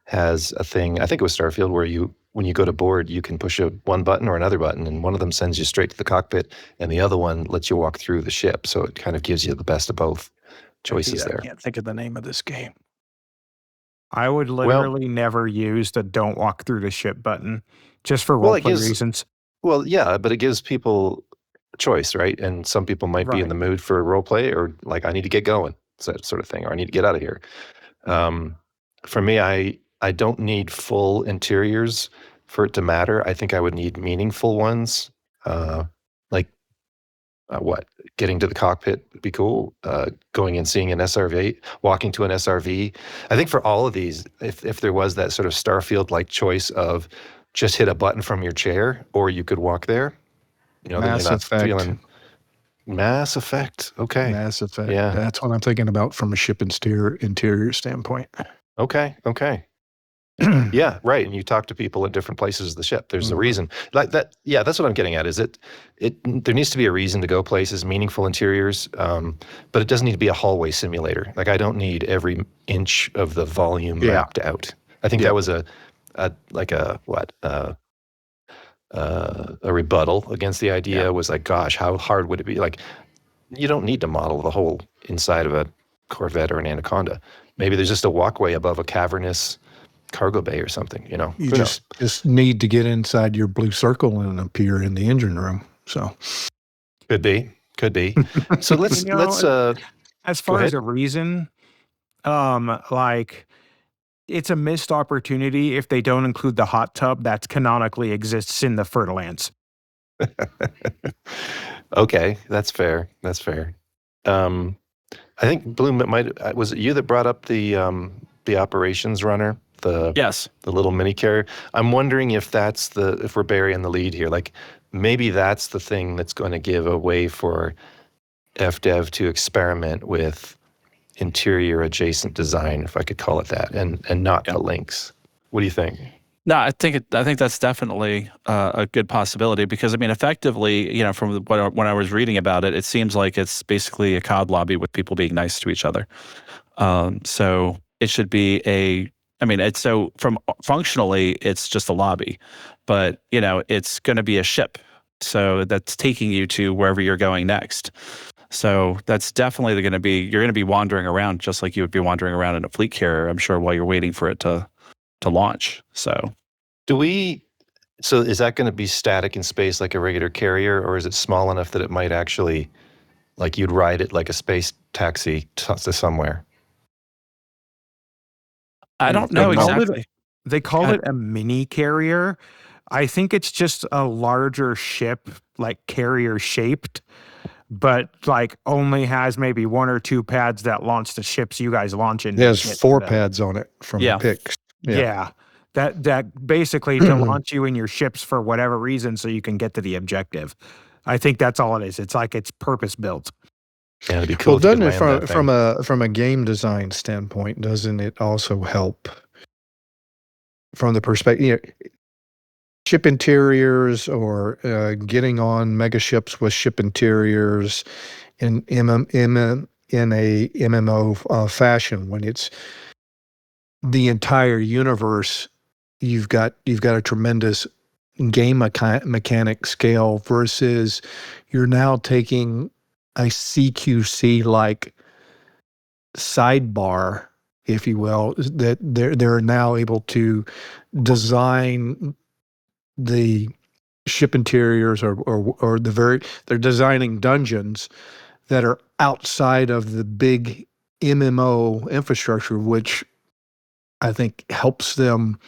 has a thing, I think it was Starfield, where when you go to board, you can push one button or another button, and one of them sends you straight to the cockpit, and the other one lets you walk through the ship. So it kind of gives you the best of both choices there. I can't think of the name of this game. I would literally never use the "Don't walk through the ship" button just for roleplay reasons. Well, yeah, but it gives people choice, right? And some people might be in the mood for role play, or like, I need to get going, that sort of thing, or I need to get out of here. For me, I don't need full interiors for it to matter. I think I would need meaningful ones. Getting to the cockpit would be cool. Going and seeing an SRV, walking to an SRV. I think for all of these, if there was that sort of Starfield-like choice of just hit a button from your chair, or you could walk there, then you're not feeling Mass Effect. Okay. Mass Effect. Yeah. That's what I'm thinking about from a ship interior standpoint. Okay. Yeah, right. And you talk to people at different places of the ship. There's a reason. Like that. Yeah, that's what I'm getting at. Is there needs to be a reason to go places, meaningful interiors, but it doesn't need to be a hallway simulator. Like, I don't need every inch of the volume mapped out. I think that was a rebuttal against the idea was like, gosh, how hard would it be? Like, you don't need to model the whole inside of a Corvette or an Anaconda. Maybe there's just a walkway above a cavernous cargo bay or something, You just need to get inside your blue circle and appear in the engine room. So could be. So let's as far as a reason, it's a missed opportunity if they don't include the hot tub that canonically exists in the Fertilance. Okay, that's fair. I think Bloom, was it you that brought up the operations runner? Yes. The little mini carrier. I'm wondering if we're burying the lead here. Like, maybe that's the thing that's going to give a way for FDev to experiment with interior adjacent design, if I could call it that, and not the links. What do you think? No, I think that's definitely a good possibility because, I mean, effectively, from when I was reading about it, it seems like it's basically a COD lobby with people being nice to each other. So it should be functionally, it's just a lobby, but it's going to be a ship, so that's taking you to wherever you're going next. So that's definitely you're going to be wandering around just like you would be wandering around in a fleet carrier, I'm sure, while you're waiting for it to launch. So is that going to be static in space like a regular carrier, or is it small enough that it might actually, like, you'd ride it like a space taxi to somewhere? I don't know They call it- exactly. They call it a mini carrier. I think it's just a larger ship, like carrier shaped, but like only has maybe 1 or 2 pads that launch the ships you guys launch in. There's 4 pads on it from Yeah. the pics. Yeah. That basically to launch you in your ships for whatever reason so you can get to the objective. I think that's all it is. It's like it's purpose built. Yeah, it'd be cool. Well, if you could doesn't it land that thing. from a game design standpoint, doesn't it also help from the perspective, ship interiors or getting on mega ships with ship interiors in a MMO fashion, when it's the entire universe, you've got a tremendous game mechanic scale versus you're now taking a CQC like sidebar, if you will, that they're now able to design the ship interiors or they're designing dungeons that are outside of the big MMO infrastructure, which I think helps them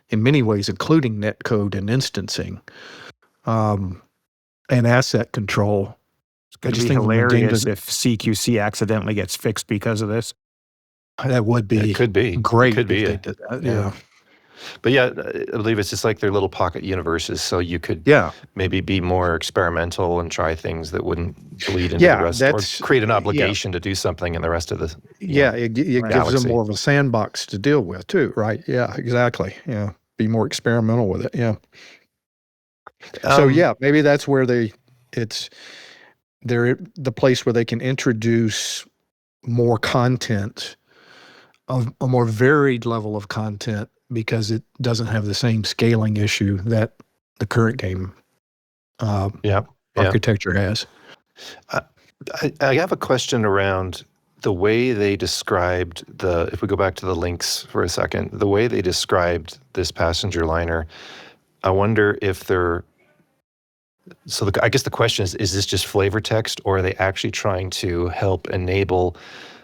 in many ways, including netcode and instancing, and asset control. It's going I to just be think from a game hilarious if CQC accidentally gets fixed because of this. that would be It could be. great. It could be. if they did that. Yeah. But yeah, I believe it's just like their little pocket universes, so you could Yeah. maybe be more experimental and try things that wouldn't bleed into Yeah, the rest, that's- or create an yeah. obligation to do something in the rest of the Yeah, it gives galaxy. them more of a sandbox to deal with too, right? Yeah, exactly. Yeah, be more experimental with it. Yeah. So yeah, maybe that's where they're the place where they can introduce more content, of a more varied level of content, because it doesn't have the same scaling issue that the current game architecture has. I have a question around the way they described if we go back to the links for a second, the way they described this passenger liner, I wonder if I guess the question is this just flavor text, or are they actually trying to help enable,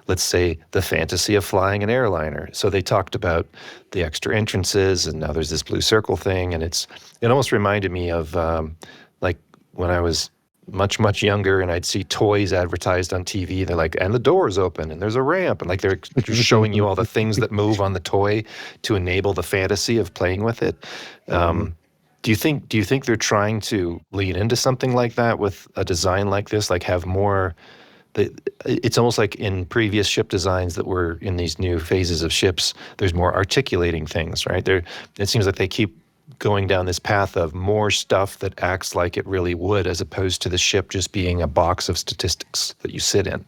let's say, the fantasy of flying an airliner? So they talked about the extra entrances, and now there's this blue circle thing, and it almost reminded me of like when I was much younger and I'd see toys advertised on TV. They're like, and the door's open and there's a ramp, and like they're just showing you all the things that move on the toy to enable the fantasy of playing with it. Do you think they're trying to lead into something like that with a design like this, like have more? It's almost like in previous ship designs that were in these new phases of ships, there's more articulating things, right? It seems like they keep going down this path of more stuff that acts like it really would, as opposed to the ship just being a box of statistics that you sit in.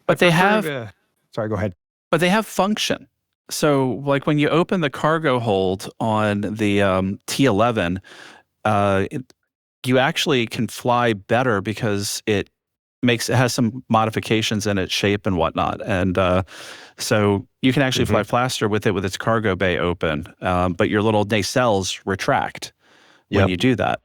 But they have, Sorry, go ahead. but they have function. So, like when you open the cargo hold on the T11, you actually can fly better because it has some modifications in its shape and whatnot, and so you can actually fly faster with it with its cargo bay open. But your little nacelles retract when you do that.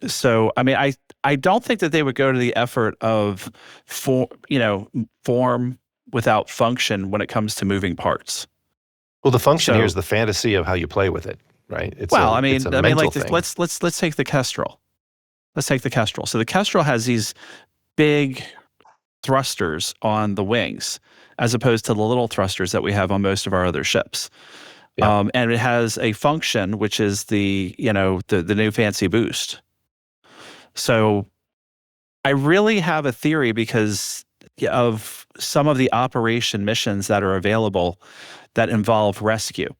So, I mean, I don't think that they would go to the effort of form without function when it comes to moving parts. Well, the function here is the fantasy of how you play with it, right? It's a mental like thing. let's take the Kestrel. Let's take the Kestrel. So the Kestrel has these big thrusters on the wings, as opposed to the little thrusters that we have on most of our other ships. Yeah. And it has a function, which is the new fancy boost. So I really have a theory because of some of the operation missions that are available that involve rescue.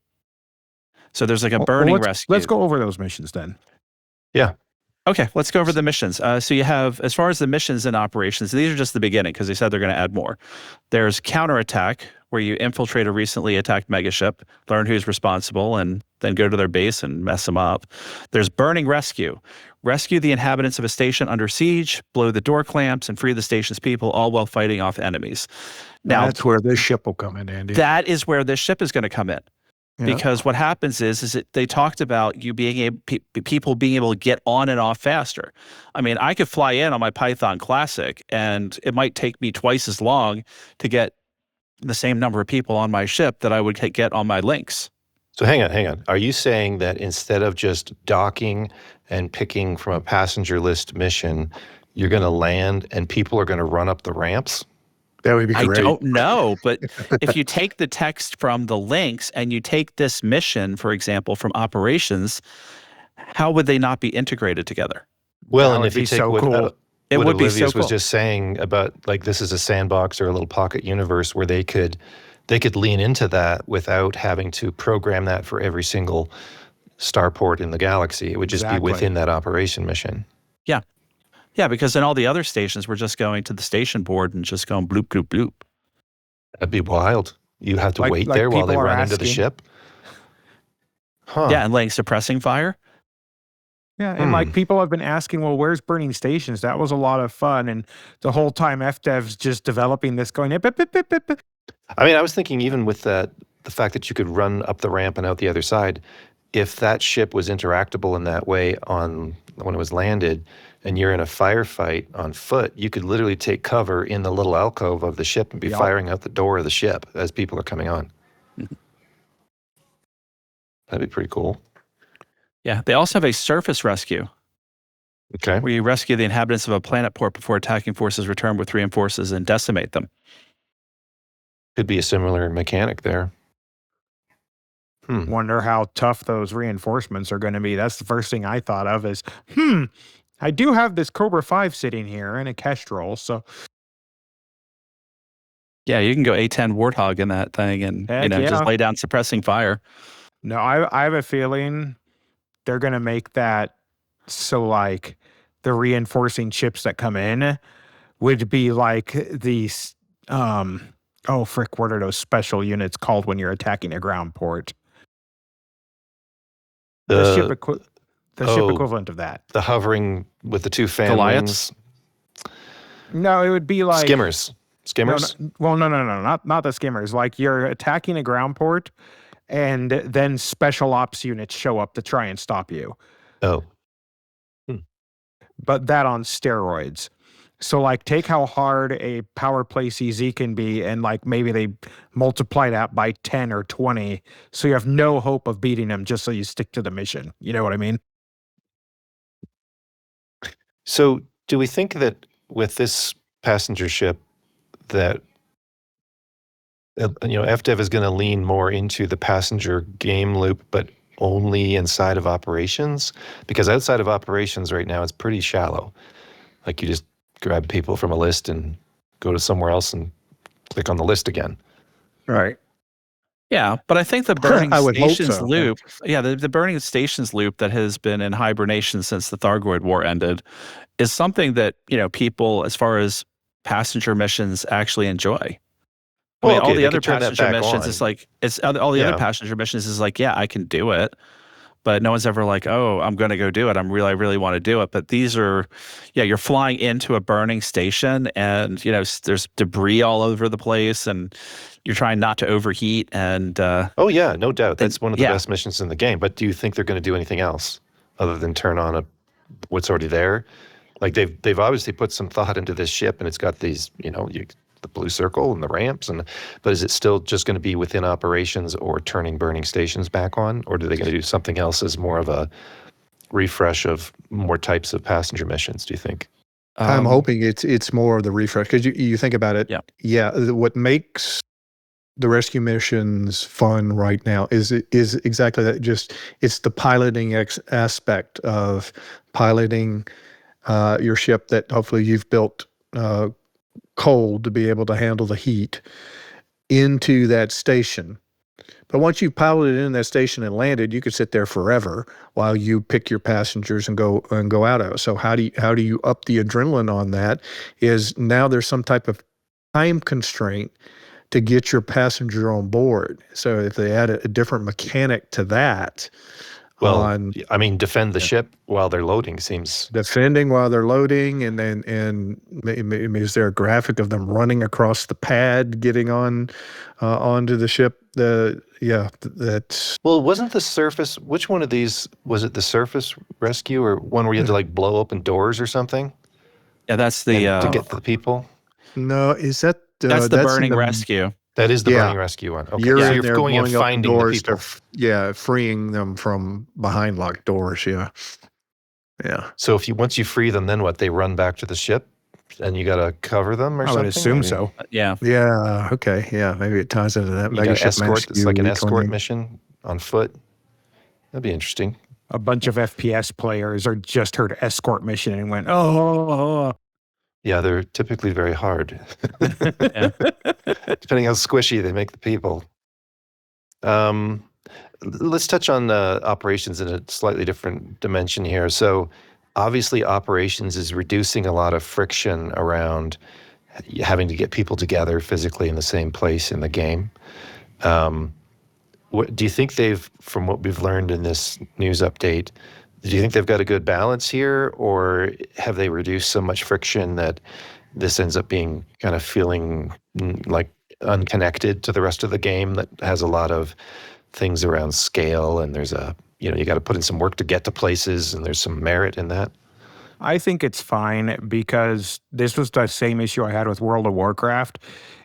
So there's like a burning rescue. Let's go over those missions then. Yeah. Okay, let's go over the missions. So you have, as far as the missions and operations, these are just the beginning because they said they're going to add more. There's counterattack, where you infiltrate a recently attacked megaship, learn who's responsible, and then go to their base and mess them up. There's burning rescue. Rescue the inhabitants of a station under siege, blow the door clamps, and free the station's people, all while fighting off enemies. Now, that's where this ship will come in, Andy. That is where this ship is going to come in. Yeah. Because what happens is that they talked about you people being able to get on and off faster. I mean, I could fly in on my Python Classic, and it might take me twice as long to get the same number of people on my ship that I would get on my links. So hang on. Are you saying that instead of just docking and picking from a passenger list mission, you're going to land and people are going to run up the ramps? That would be I great. don't know, but if you take the text from the links and you take this mission, for example, from operations, how would they not be integrated together? Well, That and would if you be take so what, cool. It what would be so Olivius was cool. just saying about like this is a sandbox or a little pocket universe where they could lean into that without having to program that for every single starport in the galaxy. It would just be Exactly. within that operation mission. Yeah. Yeah, because in all the other stations, we're just going to the station board and just going bloop, bloop, bloop. That'd be wild. You have to Like- wait like there while they people are run into the asking. ship. Huh. Yeah, and laying suppressing fire. Yeah, and like people have been asking, well, where's burning stations? That was a lot of fun, and the whole time FDev's just developing this, going bip, bip, bip, bip, bip. I mean, I was thinking even with that, the fact that you could run up the ramp and out the other side, if that ship was interactable in that way on when it was landed, and you're in a firefight on foot, you could literally take cover in the little alcove of the ship and be Yup. firing out the door of the ship as people are coming on. That'd be pretty cool. Yeah, they also have a surface rescue Okay. where you rescue the inhabitants of a planet port before attacking forces return with reinforces and decimate them. Could be a similar mechanic there. Wonder how tough those reinforcements are going to be. That's the first thing I thought of is, I do have this Cobra 5 sitting here and a Kestrel, so Yeah, you can go A10 Warthog in that thing and Heck just yeah. lay down suppressing fire. no, I have a feeling they're going to make that so like the reinforcing chips that come in would be like these, oh frick, what are those special units called when you're attacking a ground port? The ship equivalent of that. The hovering with the two fan Goliaths? wings. No, it would be like Skimmers. Skimmers? No, not the skimmers. Like you're attacking a ground port, and then special ops units show up to try and stop you. Oh. But that on steroids. So like take how hard a power play CZ can be, and like maybe they multiply that by 10 or 20, so you have no hope of beating them just so you stick to the mission. You know what I mean? So do we think that with this passenger ship that FDev is going to lean more into the passenger game loop, but only inside of operations? Because outside of operations right now, it's pretty shallow. Like you just grab people from a list and go to somewhere else and click on the list again. Right. Yeah, but I think the burning I would hope stations so. loop, the burning stations loop that has been in hibernation since the Thargoid War ended is something that, people as far as passenger missions actually enjoy. I mean, all the other passenger missions, all the other passenger missions is like, yeah, I can do it. But no one's ever like, oh, I'm going to go do it. I really want to do it. But these are, you're flying into a burning station and, there's debris all over the place and you're trying not to overheat. And oh, yeah, no doubt. That's one of the best missions in the game. But do you think they're going to do anything else other than turn on what's already there? Like they've obviously put some thought into this ship and it's got these, the blue circle and the ramps, but is it still just going to be within operations or turning burning stations back on, or are they going to do something else as more of a refresh of more types of passenger missions? Do you think? I'm hoping it's more of the refresh because you think about it. Yeah. What makes the rescue missions fun right now is exactly that. Just it's the piloting aspect of piloting your ship that hopefully you've built cold to be able to handle the heat into that station. But once you've piloted in that station and landed, you could sit there forever while you pick your passengers and go out of it. So how do you up the adrenaline on that? Is now there's some type of time constraint to get your passenger on board. So if they add a different mechanic to that, defend the ship while they're loading seems defending while they're loading, and is there a graphic of them running across the pad, getting onto the ship? That's wasn't the surface? Which one of these was it? The surface rescue or one where you had to like blow open doors or something? Yeah, that's the to get the people. No, is that that's the that's burning rescue. That is the Yeah. burning rescue one. Okay, You're so in you're there going and blowing up finding the doors people. freeing them from behind locked doors. Yeah. So once you free them, then what? They run back to the ship, and you got to cover them or I something? would assume Maybe? so. Yeah. Yeah. Okay. Yeah. Maybe it ties into that. You got to Megaship escort. It's like an escort reclaiming. mission on foot. That'd be interesting. A bunch of FPS players are just heard escort mission and went, oh. Yeah, they're typically very hard. Yeah. Depending how squishy they make the people. Let's touch on operations in a slightly different dimension here. So obviously operations is reducing a lot of friction around having to get people together physically in the same place in the game. What do you think from what we've learned in this news update, do you think they've got a good balance here, or have they reduced so much friction that this ends up being kind of feeling like unconnected to the rest of the game that has a lot of things around scale, and there's you got to put in some work to get to places, and there's some merit in that? I think it's fine because this was the same issue I had with World of Warcraft.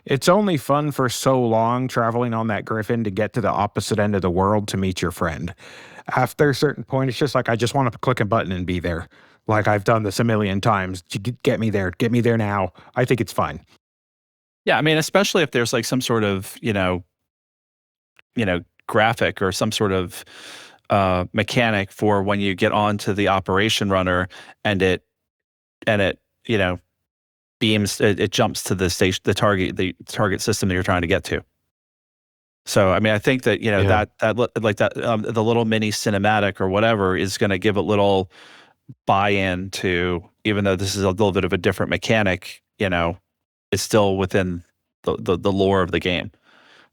It's only fun for so long traveling on that griffin to get to the opposite end of the world to meet your friend. After a certain point, it's just like, I just want to click a button and be there. Like, I've done this a million times. Get me there. Get me there now. I think it's fine. Yeah, I mean, especially if there's like some sort of, graphic or some sort of mechanic for when you get onto the operation runner and it beams, it jumps to the station, the target system that you're trying to get to. So, I mean, I think that, the little mini cinematic or whatever is going to give a little buy-in to, even though this is a little bit of a different mechanic, it's still within the lore of the game.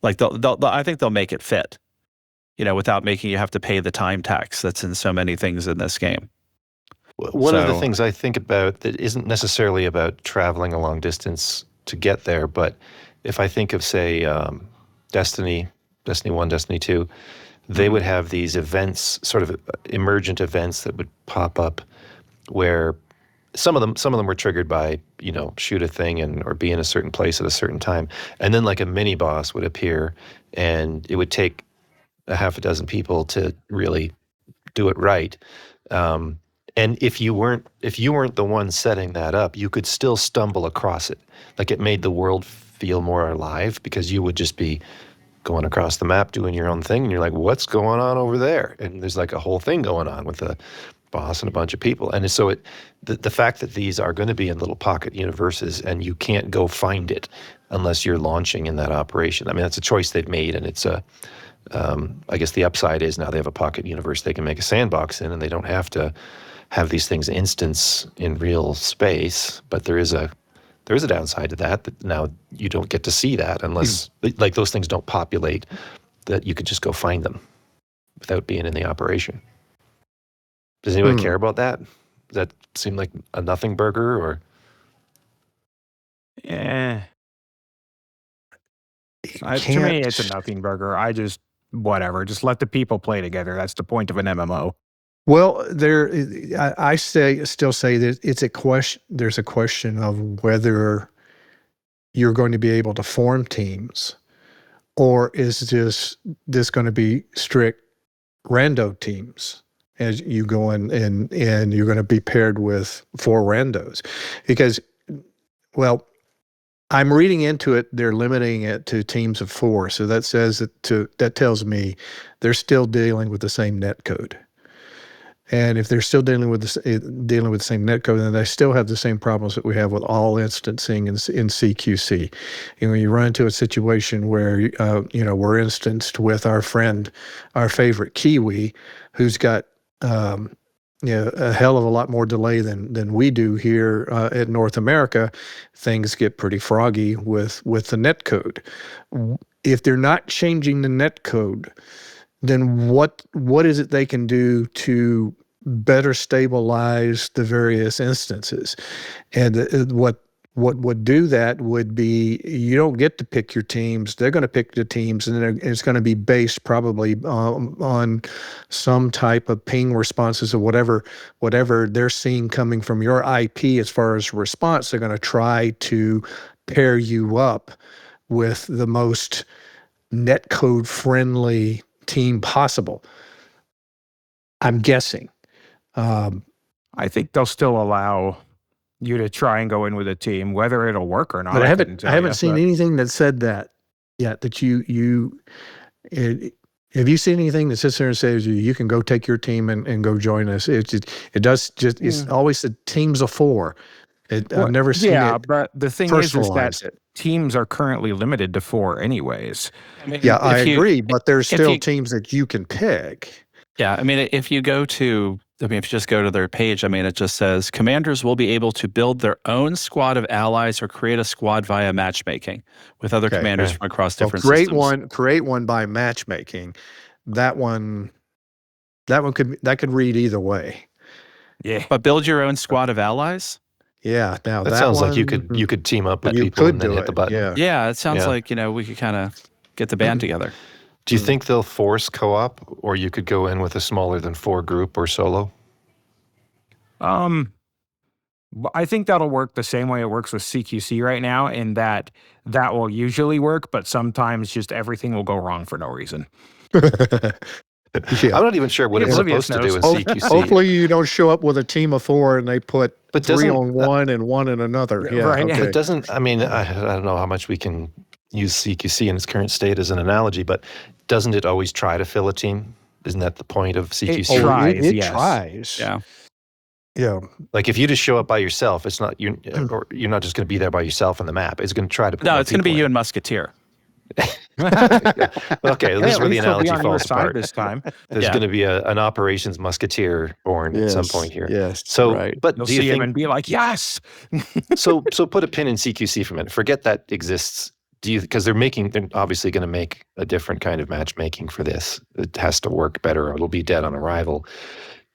Like I think they'll make it fit, without making you have to pay the time tax that's in so many things in this game. One of the things I think about that isn't necessarily about traveling a long distance to get there, but if I think of, say, Destiny 1, Destiny 2, they would have these events, sort of emergent events that would pop up where some of them were triggered by, shoot a thing or be in a certain place at a certain time. And then like a mini boss would appear, and it would take a half a dozen people to really do it right. And if you weren't the one setting that up, you could still stumble across it. Like, it made the world feel more alive because you would just be going across the map doing your own thing, and you're like, what's going on over there? And there's like a whole thing going on with a boss and a bunch of people. And so the fact that these are going to be in little pocket universes and you can't go find it unless you're launching in that operation. I mean, that's a choice they've made, and it's I guess the upside is now they have a pocket universe they can make a sandbox in, and they don't have to have these things instance in real space. But there is a downside to that now you don't get to see that unless like those things don't populate, that you could just go find them without being in the operation. Does anyone care about that? Does that seem like a nothing burger, or? To me, it's a nothing burger. Whatever. Just let the people play together. That's the point of an MMO. Well, I still say that it's a question. There's a question of whether you're going to be able to form teams, or is this going to be strict rando teams as you go in, and you're going to be paired with 4 randos, because, well, I'm reading into it, they're limiting it to teams of 4. So that says that tells me they're still dealing with the same netcode. And if they're still dealing with the same netcode, then they still have the same problems that we have with all instancing in CQC. You run into a situation where we're instanced with our friend, our favorite Kiwi, who's got a hell of a lot more delay than we do here in North America. Things get pretty froggy with the netcode. If they're not changing the netcode, then what is it they can do to better stabilize the various instances? And what would do that would be, you don't get to pick your teams. They're going to pick the teams, and it's going to be based probably on some type of ping responses or whatever they're seeing coming from your IP as far as response. They're going to try to pair you up with the most netcode friendly team possible. I'm guessing. I think they'll still allow you to try and go in with a team, whether it'll work or not. But I couldn't tell haven't you, seen but- anything that said that yet. That have you seen anything that sits there and says you can go take your team and go join us? It's always the teams of 4. I've never seen it. But the thing personalize is that it. teams are currently limited to 4 anyways. I mean, Yeah, I if you- agree, but there's if still you- teams that you can pick. Yeah, I mean, if you just go to their page, I mean, it just says commanders will be able to build their own squad of allies or create a squad via matchmaking with other commanders from across different systems. Create one by matchmaking. That could read either way. Yeah. But build your own squad of allies? Yeah. Now That sounds like you could team up with you people could and then do hit the it, button. Yeah. Yeah, it sounds Yeah. like, we could kind of get the band together. Do you think they'll force co-op, or you could go in with a smaller than 4 group or solo? I think that'll work the same way it works with CQC right now, in that will usually work, but sometimes just everything will go wrong for no reason. Yeah. I'm not even sure what it's Oblivious supposed to do in knows. CQC. Hopefully you don't show up with a team of 4 and they put But 3 doesn't- on one and 1 in another. Yeah. Right. Okay. But doesn't, I mean, I don't know how much we can use CQC in its current state as an analogy, but doesn't it always try to fill a team? Isn't that the point of CQC? tries, it yes. tries. Yeah. Yeah. Like if you just show up by yourself, it's not you're not just going to be there by yourself on the map. It's going to try to put No, more it's going to be people you in. and Musketeer. Okay, this is where the At least he'll be analogy on your falls side apart. this time. There's Yeah. going to be an operations musketeer born at some point here. Yes. So, right. but You'll do you see him think and be like, yes. so put a pin in CQC for a minute. Forget that exists. Because they're obviously going to make a different kind of matchmaking for this. It has to work better or it'll be dead on arrival.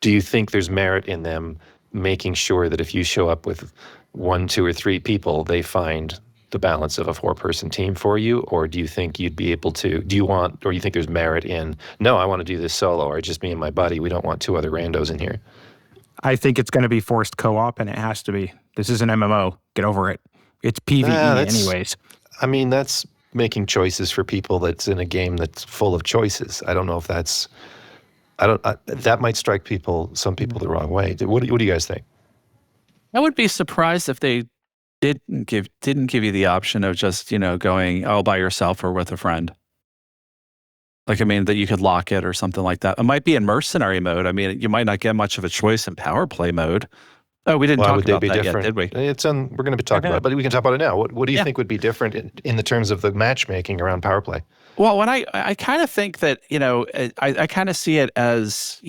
Do you think there's merit in them making sure that if you show up with 1, 2, or 3 people, they find the balance of a 4-person team for you? Or do you think you'd be able to, or you think there's merit in, no, I want to do this solo, or just me and my buddy, we don't want 2 other randos in here? I think it's going to be forced co-op, and it has to be. This is an MMO. Get over it. It's PvE anyways. I mean, that's making choices for people that's in a game that's full of choices. I don't know if that's, that might strike some people the wrong way. What do you guys think? I would be surprised if they didn't give you the option of just, going all by yourself or with a friend. Like, I mean, that you could lock it or something like that. It might be in mercenary mode. I mean, you might not get much of a choice in power play mode. Oh, we didn't Why talk would they about be that different? yet, did we? We're going to be talking about it, but we can talk about it now. What do you Yeah. think would be different in the terms of the matchmaking around power play? Well, when I kind of think that, I kind of see it as,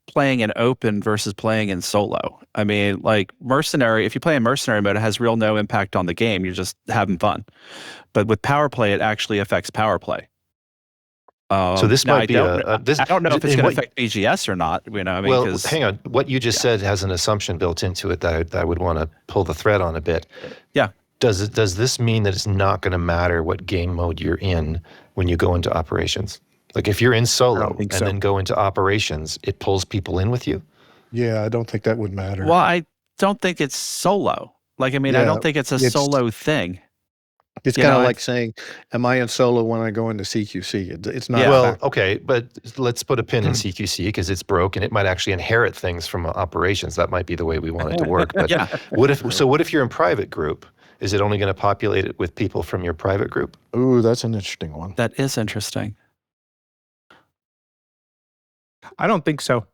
playing in open versus playing in solo. I mean, like mercenary, if you play in mercenary mode, it has no impact on the game. You're just having fun. But with power play, it actually affects power play. So this now might be I don't know if it's going to affect BGS or not. Well, hang on. What you just said has an assumption built into it that I would want to pull the thread on a bit. Yeah. Does this mean that it's not going to matter what game mode you're in when you go into operations? Like if you're in solo and then go into operations, it pulls people in with you? Yeah, I don't think that would matter. Well, I don't think it's solo. Like, I mean, I don't think it's a solo thing. It's kind of like saying, am I in solo when I go into CQC? It's not. Yeah. Well, okay, but let's put a pin in CQC because it's broken. It might actually inherit things from operations. That might be the way we want it to work. But what if you're in private group? Is it only going to populate it with people from your private group? Ooh, that's an interesting one. That is interesting. I don't think so.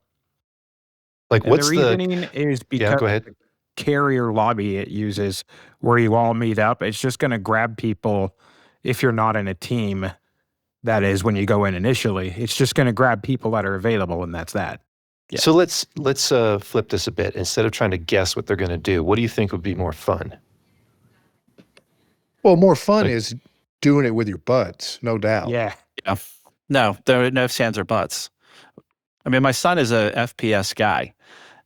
Like, And what's the reasoning is because go ahead. the carrier lobby it uses where you all meet up, it's just going to grab people if you're not in a team. That is when you go in initially. It's just going to grab people that are available, and that's that. Yeah. So let's flip this a bit. Instead of trying to guess what they're going to do, what do you think would be more fun? Well, more fun is doing it with your butts, no doubt. Yeah. No, there are no ifs, ands, or buts. I mean, my son is a FPS guy,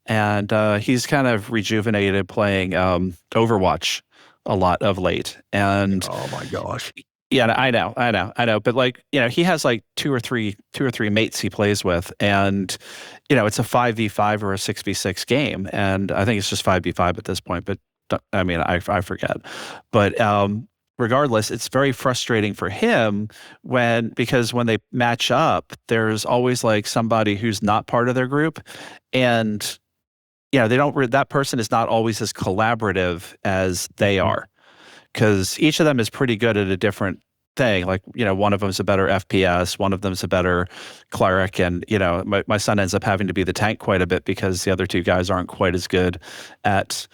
and he's kind of rejuvenated playing Overwatch a lot of late. And oh my gosh, yeah, I know. But like, he has like two or three mates he plays with, and it's a 5v5 or a 6v6 game, and I think it's just 5v5 at this point. But I mean, I forget. But regardless, it's very frustrating for him because when they match up, there's always like somebody who's not part of their group, and that person is not always as collaborative as they are, because each of them is pretty good at a different thing. Like, one of them's a better FPS, one of them's a better cleric, and my son ends up having to be the tank quite a bit because the other two guys aren't quite as good at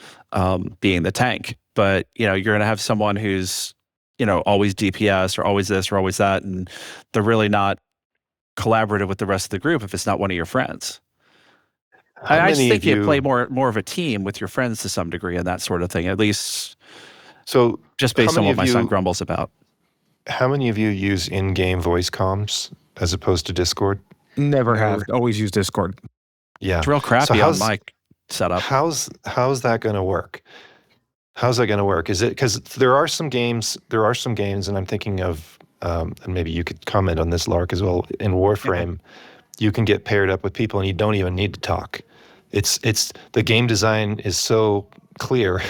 being the tank. But you're going to have someone who's always DPS or always this or always that, and they're really not collaborative with the rest of the group if it's not one of your friends. I just think you play more of a team with your friends to some degree and that sort of thing, at least. So just based on what my son grumbles about. How many of you use in-game voice comms as opposed to Discord? Never have. Always use Discord. Yeah. It's real crappy on my setup. How's that going to work? How's that going to work? Is it because there are some games, and I'm thinking of, and maybe you could comment on this, Lark, as well. In Warframe, you can get paired up with people, and you don't even need to talk. It's the game design is so clear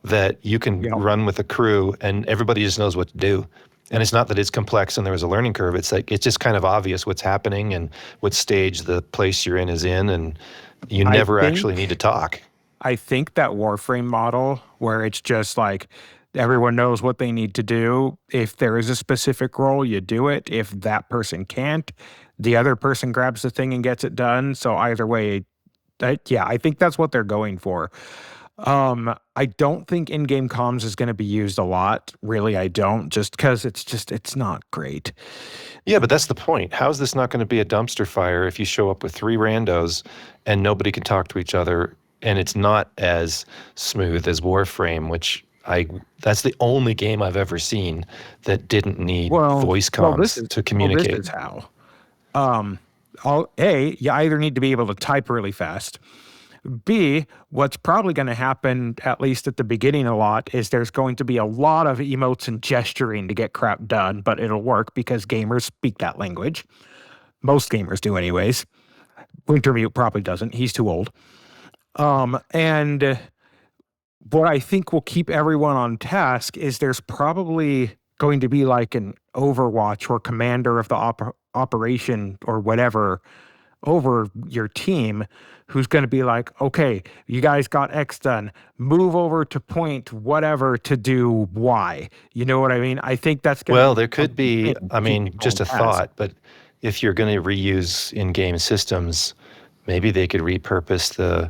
that you can run with a crew, and everybody just knows what to do. And it's not that it's complex and there was a learning curve. It's like it's just kind of obvious what's happening and what stage the place you're in is in, and you never actually need to talk. I think that Warframe model where it's just like everyone knows what they need to do. If there is a specific role, you do it. If that person can't, the other person grabs the thing and gets it done. So either way, I think that's what they're going for. I don't think in-game comms is going to be used a lot. Really, I don't, just because it's not great. Yeah, but that's the point. How is this not going to be a dumpster fire if you show up with 3 randos and nobody can talk to each other, and it's not as smooth as Warframe, which that's the only game I've ever seen that didn't need voice comms to communicate. This is how. You either need to be able to type really fast. B, what's probably going to happen, at least at the beginning a lot, is there's going to be a lot of emotes and gesturing to get crap done, but it'll work because gamers speak that language. Most gamers do anyways. Wintermute probably doesn't. He's too old. And what I think will keep everyone on task is there's probably going to be like an Overwatch or commander of the operation or whatever over your team who's going to be like, okay, you guys got X done. Move over to point whatever to do Y. You know what I mean? I think that's going to Well, there could be, just a thought, but if you're going to reuse in-game systems, maybe they could repurpose the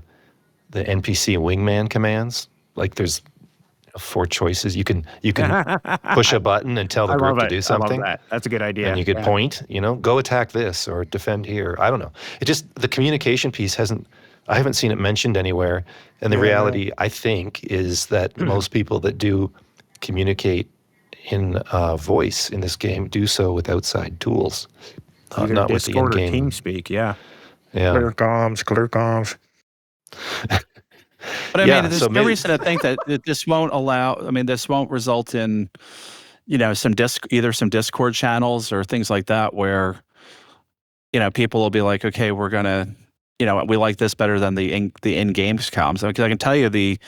NPC wingman commands. Like there's 4 choices. You can push a button and tell the group to do something. I love that. That's a good idea. And you could point, go attack this or defend here. I don't know. It just, the communication piece I haven't seen it mentioned anywhere. And the reality, I think, is that most people that do communicate in voice in this game do so with outside tools. Not Discord with the in-game. or TeamSpeak, yeah. Clear comms. But there's no reason to think that this won't this won't result in, some Discord channels or things like that where, people will be like, okay, we're gonna, we like this better than the in-games comms. Because I can tell you the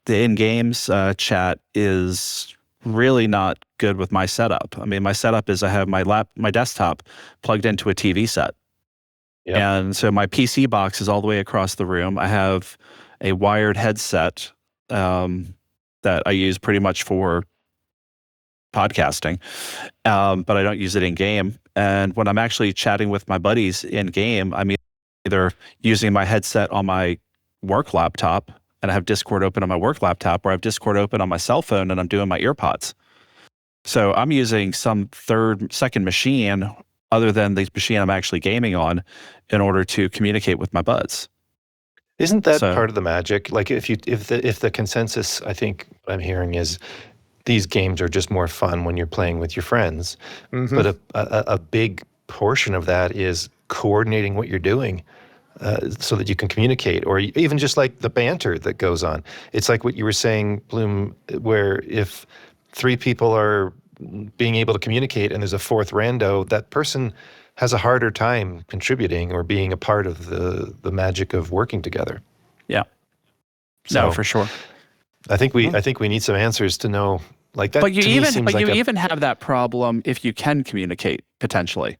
in-games chat is really not good with my setup. My setup is I have my desktop plugged into a TV set. Yep. And so my PC box is all the way across the room. I have a wired headset that I use pretty much for podcasting, but I don't use it in game. And when I'm actually chatting with my buddies in game, I'm either using my headset on my work laptop, and I have Discord open on my work laptop, or I have Discord open on my cell phone, and I'm doing my earpods. So I'm using some second machine other than the machine I'm actually gaming on in order to communicate with my buds. Isn't that part of the magic? Like if the consensus, I think what I'm hearing is these games are just more fun when you're playing with your friends. Mm-hmm. But a big portion of that is coordinating what you're doing so that you can communicate, or even just like the banter that goes on. It's like what you were saying, Bloom, where if 3 people are being able to communicate and there's a 4th rando, that person has a harder time contributing or being a part of the magic of working together. Yeah. So, no, for sure. I think we need some answers to know Like that. But you to me even seems but like you even have that problem if you can communicate potentially.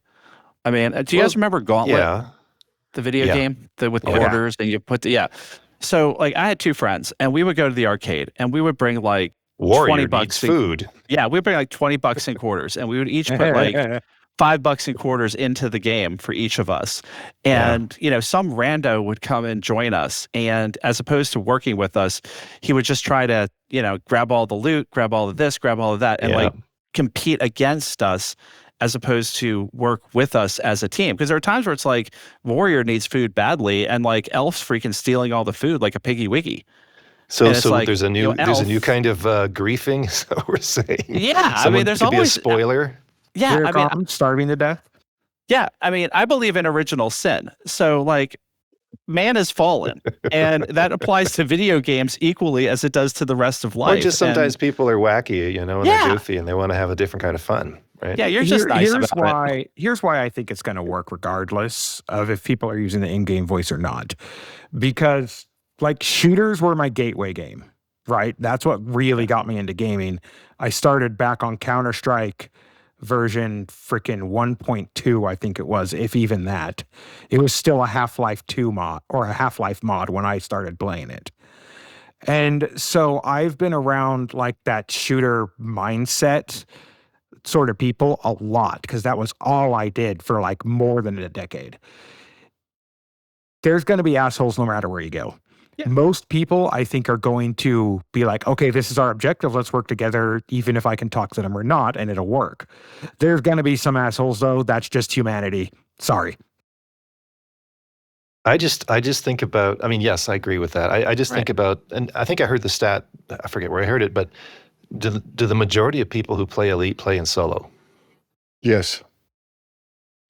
I mean, do you guys remember Gauntlet, Yeah. the video Yeah. game, with Yeah. quarters and you put the So like I had two friends and we would go to the arcade and we would bring like Warrior $20 needs food. Yeah, we'd bring like $20 in quarters and we would each put like $5 in quarters into the game for each of us. And, some rando would come and join us. And as opposed to working with us, he would just try to, grab all the loot, grab all of this, grab all of that, and like compete against us as opposed to work with us as a team. Because there are times where it's like Warrior needs food badly and like Elf's freaking stealing all the food like a piggy wiggy. So like, there's a new Elf, kind of griefing, is what we're saying. Yeah, Someone I mean, there's could always be a spoiler. Here I mean, comes starving to death. yeah, I mean, I believe in original sin. So like, man is fallen, and that applies to video games equally as it does to the rest of life. Or just sometimes people are wacky, and they're goofy, and they want to have a different kind of fun, right? Yeah, you're just nice about it. Here's why I think it's going to work regardless of if people are using the in-game voice or not. Because like shooters were my gateway game, right? That's what really got me into gaming. I started back on Counter-Strike version freaking 1.2, I think it was, if even that. It was still a Half-Life 2 mod or a Half-Life mod when I started playing it. And so I've been around like that shooter mindset sort of people a lot because that was all I did for like more than a decade. There's going to be assholes no matter where you go. Yeah. Most people, I think, are going to be like, okay, this is our objective. Let's work together, even if I can talk to them or not, and it'll work. There's going to be some assholes, though. That's just humanity. Sorry. I just think about, I mean, yes, I agree with that. I just think about, and I think I heard the stat, I forget where I heard it, but do the majority of people who play Elite play in solo? Yes.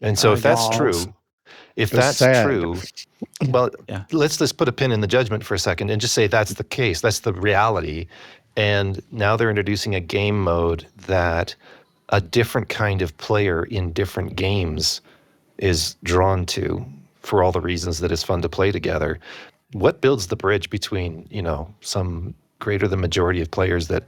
And so if that's true, well, let's just put a pin in the judgment for a second and just say that's the case. That's the reality. And now they're introducing a game mode that a different kind of player in different games is drawn to for all the reasons that it's fun to play together. What builds the bridge between, some greater than majority of players that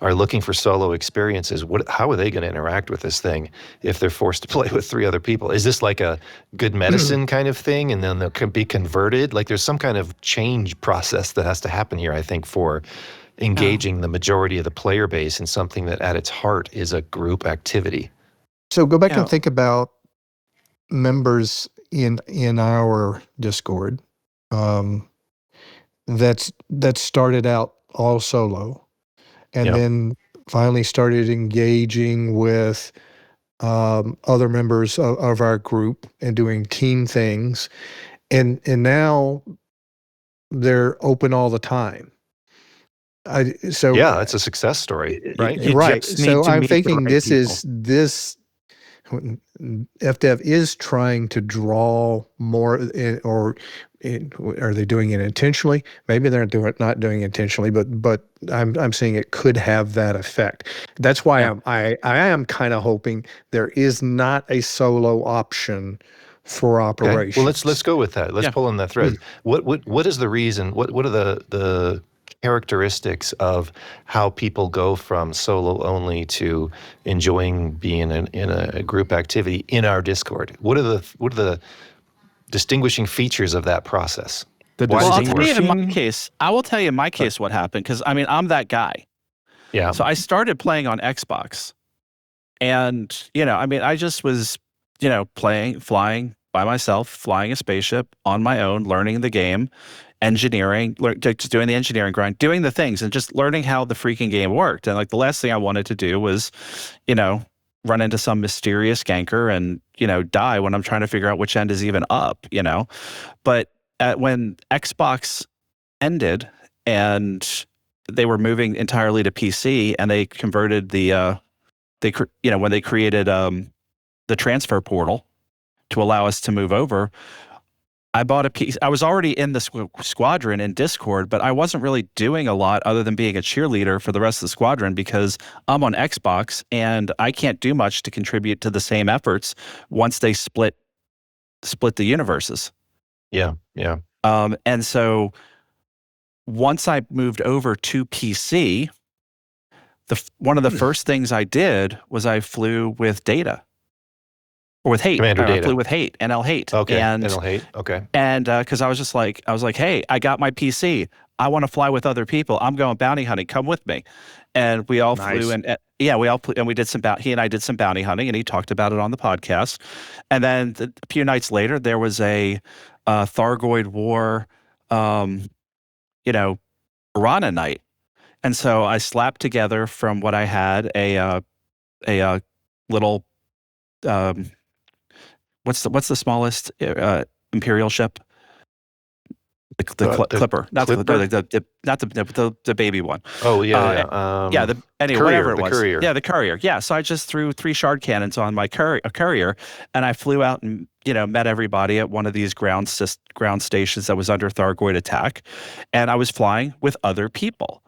are looking for solo experiences? How are they going to interact with this thing if they're forced to play with 3 other people? Is this like a good medicine kind of thing, and then they'll be converted? Like there's some kind of change process that has to happen here, I think, for engaging the majority of the player base in something that at its heart is a group activity. So go back and think about members in our Discord that started out all solo. And then finally started engaging with other members of our group and doing team things. And now they're open all the time. It's a success story, right? Right. So I'm thinking this FDev is trying to draw more, or are they doing it intentionally? Maybe they're not doing it intentionally, but I'm saying it could have that effect. That's why I am kind of hoping there is not a solo option for operations. Well, let's go with that. Let's pull on that thread. What is the reason? What are the characteristics of how people go from solo only to enjoying being in a group activity in our Discord? What are the distinguishing features of that process? I'll tell you in my case. I will tell you in my case what happened, because I mean I'm that guy. Yeah. So I started playing on Xbox, and I just was flying by myself, flying a spaceship on my own, learning the game, engineering, just doing the engineering grind, doing the things, and just learning how the freaking game worked. And like the last thing I wanted to do was, run into some mysterious ganker and, die when I'm trying to figure out which end is even up, But when Xbox ended and they were moving entirely to PC, and they converted when they created the transfer portal to allow us to move over, I bought a piece. I was already in the squadron in Discord, but I wasn't really doing a lot other than being a cheerleader for the rest of the squadron because I'm on Xbox and I can't do much to contribute to the same efforts once they split the universes. Yeah. And so once I moved over to PC, one of the first things I did was I flew with data. Or with hate. Commander data. I flew with hate, NL hate. Okay, and, NL hate, okay. And because I was like, hey, I got my PC. I want to fly with other people. I'm going bounty hunting. Come with me. And we all flew, and we did he and I did some bounty hunting, and he talked about it on the podcast. And then a few nights later, there was a Thargoid War, Piranha night. And so I slapped together from what I had a little, what's the smallest Imperial ship? The Clipper, not Clipper? the baby one. Oh Whatever it was. Courier. Yeah, the courier. Yeah, so I just threw 3 shard cannons on my courier, and I flew out and met everybody at one of these ground stations that was under Thargoid attack, and I was flying with other people,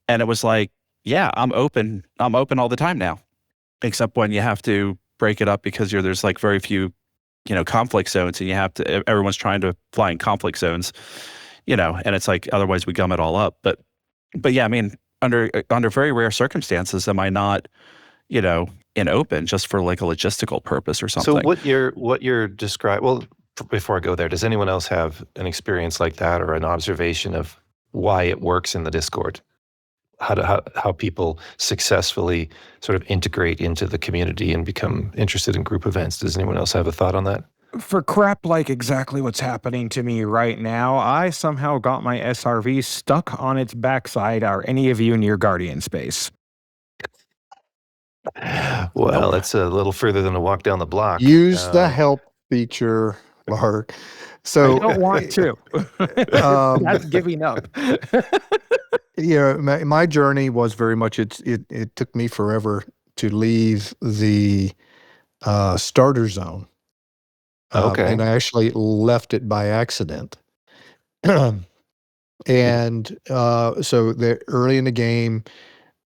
and it was like, yeah, I'm open all the time now, except when you have to break it up because there's like very few conflict zones, and everyone's trying to fly in conflict zones, and it's like, otherwise we gum it all up. But yeah, I mean, under very rare circumstances, am I not, in open just for like a logistical purpose or something? So what you're describing, well, before I go there, does anyone else have an experience like that or an observation of why it works in the Discord? How people successfully sort of integrate into the community and become interested in group events. Does anyone else have a thought on that? For crap like exactly what's happening to me right now, I somehow got my SRV stuck on its backside. Are any of you near Guardian space? Well, that's a little further than a walk down the block. Use the help feature, Mark. So I don't want to. That's giving up. My journey was very much, it took me forever to leave the starter zone. Okay. And I actually left it by accident. And so early in the game,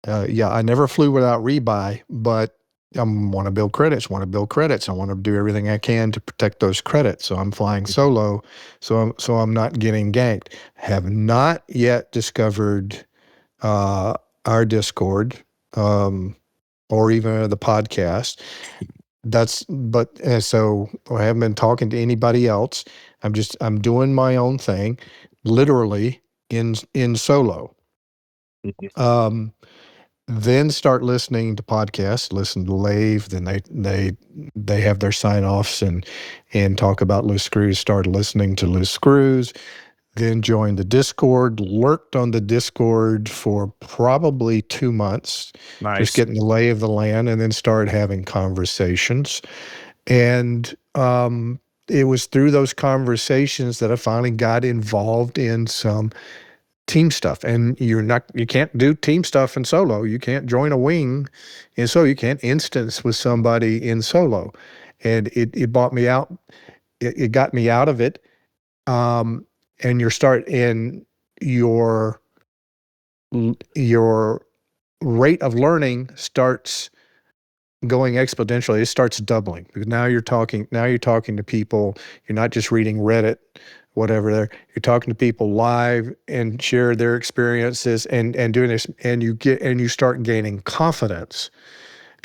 I never flew without rebuy, but I want to build credits. I want to do everything I can to protect those credits. So I'm flying solo, so I'm not getting ganked. Have not yet discovered our Discord or even the podcast. So I haven't been talking to anybody else. I'm doing my own thing, literally in solo. Then start listening to podcasts, listen to Lave, then they have their sign-offs and talk about Loose Screws, start listening to Loose Screws, then joined the Discord, lurked on the Discord for probably 2 months, just getting the lay of the land, and then started having conversations. And it was through those conversations that I finally got involved in some team stuff. And you can't do team stuff in solo. You can't join a wing, and so you can't instance with somebody in solo. And it bought me out. It got me out of it. And your rate of learning starts going exponentially. It starts doubling because now you're talking to people. You're not just reading Reddit, whatever there. You're talking to people live and share their experiences and doing this, and you start gaining confidence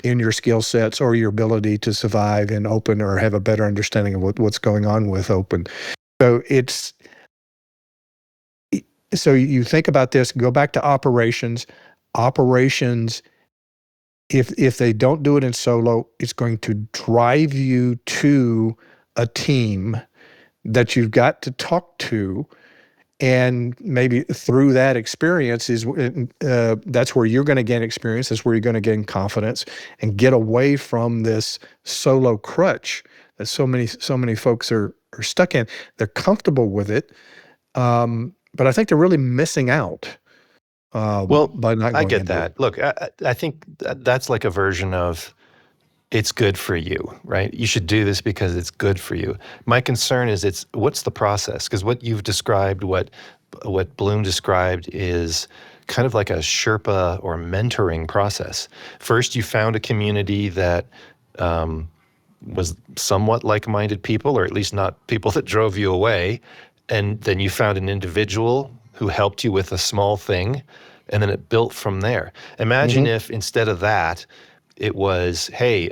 in your skill sets or your ability to survive in open or have a better understanding of what's going on with open. So you think about this, go back to operations. Operations, if they don't do it in solo, it's going to drive you to a team that you've got to talk to, and maybe through that experience that's where you're going to gain experience. That's where you're going to gain confidence and get away from this solo crutch that so many folks are stuck in. They're comfortable with it. But I think they're really missing out by not going I get into that. it. Look, I think that's like a version of it's good for you, right? You should do this because it's good for you. My concern is what's the process? Because what you've described, what Bloom described is kind of like a Sherpa or mentoring process. First, you found a community that was somewhat like-minded people, or at least not people that drove you away. And then you found an individual who helped you with a small thing, and then it built from there. Imagine if instead of that, it was, hey,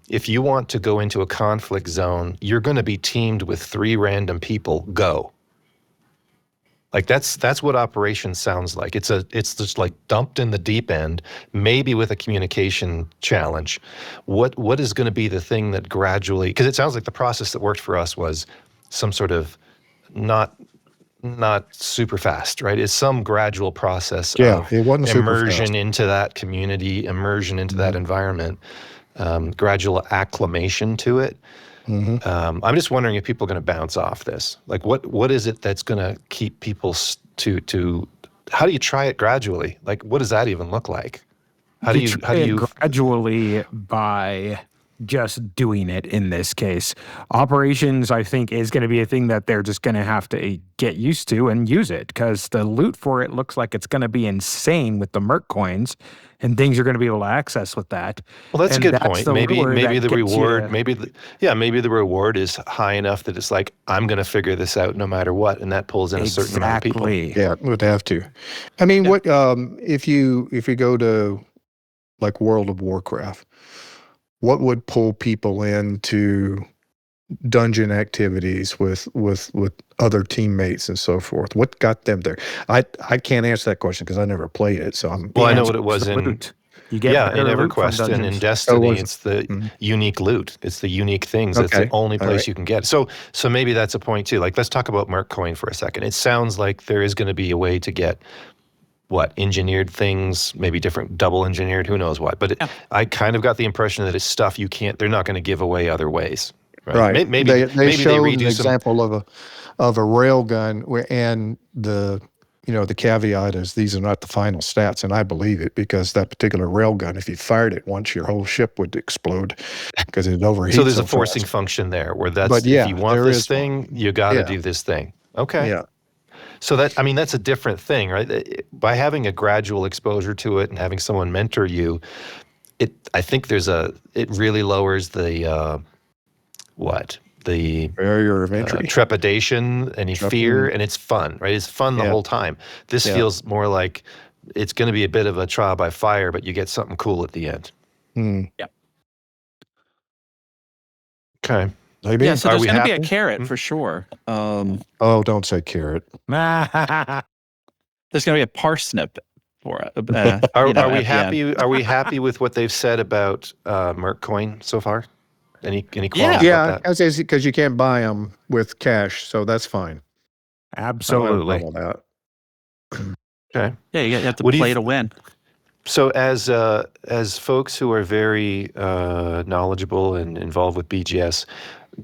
if you want to go into a conflict zone, you're going to be teamed with 3 random people. Go. Like that's what operations sounds like. It's just like dumped in the deep end, maybe with a communication challenge. What is going to be the thing that gradually? Because it sounds like the process that worked for us was some sort of not super fast, right? It's some gradual process of it wasn't super immersion fast. into that community, immersion into that environment, gradual acclimation to it. I'm just wondering if people are going to bounce off this. Like, what is it that's going to keep people to? How do you try it gradually? Like, what does that even look like? How do you gradually by just doing it in this case? Operations, I think, is going to be a thing that they're just going to have to get used to and use it, because the loot for it looks like it's going to be insane with the merc coins and things you're going to be able to access with that. Well, that's And a good point. Maybe the reward, you. maybe the reward is high enough that it's like, I'm going to figure this out no matter what, and that pulls in a certain amount of people. Exactly. Yeah, it would have to. I mean, what if you go to like World of Warcraft, what would pull people into dungeon activities with other teammates and so forth? What got them there? I can't answer that question because I never played it. So I know what it was in loot. You get in better loot from EverQuest and in dungeons. Destiny. It's the unique loot. It's the unique things. That's the only place you can get. So maybe that's a point too. Like, let's talk about Merc Coin for a second. It sounds like there is going to be a way to get engineered things, maybe different double engineered, who knows what. But I kind of got the impression that it's stuff they're not going to give away other ways. Right. Maybe they showed an redo example of a railgun, and the caveat is these are not the final stats, and I believe it, because that particular railgun, if you fired it once, your whole ship would explode because it overheats. So there's a fast. forcing function there, where if you want there this is thing, you got to do this thing. Okay. Yeah. So that's a different thing, right? By having a gradual exposure to it and having someone mentor you, I think it really lowers the barrier of entry, trepidation, any fear, and it's fun, right? It's fun the whole time. This feels more like it's going to be a bit of a trial by fire, but you get something cool at the end. Yeah. Okay. Maybe. Yeah, so there's going to be a carrot for sure. Oh, don't say carrot. There's going to be a parsnip for it. Are we happy? Are we happy with what they've said about Merc Coin so far? Any qualms about that? Because you can't buy them with cash, so that's fine. Absolutely. Okay. Yeah, you have to play to win. So as folks who are very knowledgeable and involved with BGS,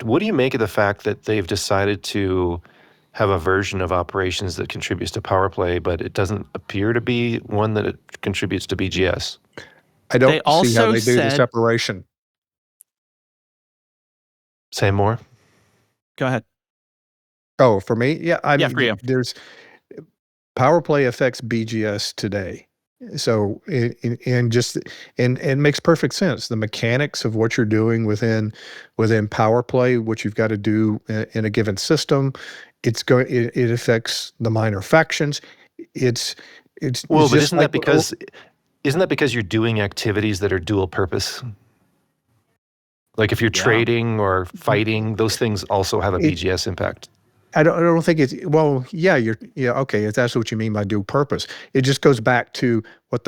what do you make of the fact that they've decided to have a version of operations that contributes to power play, but it doesn't appear to be one that it contributes to BGS? I don't see how they do the separation. Say more. Go ahead. Oh, for me? Yeah, I mean, for you. There's power play affects BGS today. So it makes perfect sense. The mechanics of what you're doing within power play, what you've got to do in a given system, it affects the minor factions. But isn't that because you're doing activities that are dual purpose? Like if you're trading or fighting, those things also have a BGS impact. I don't think it's okay. If that's what you mean by dual purpose, it just goes back to what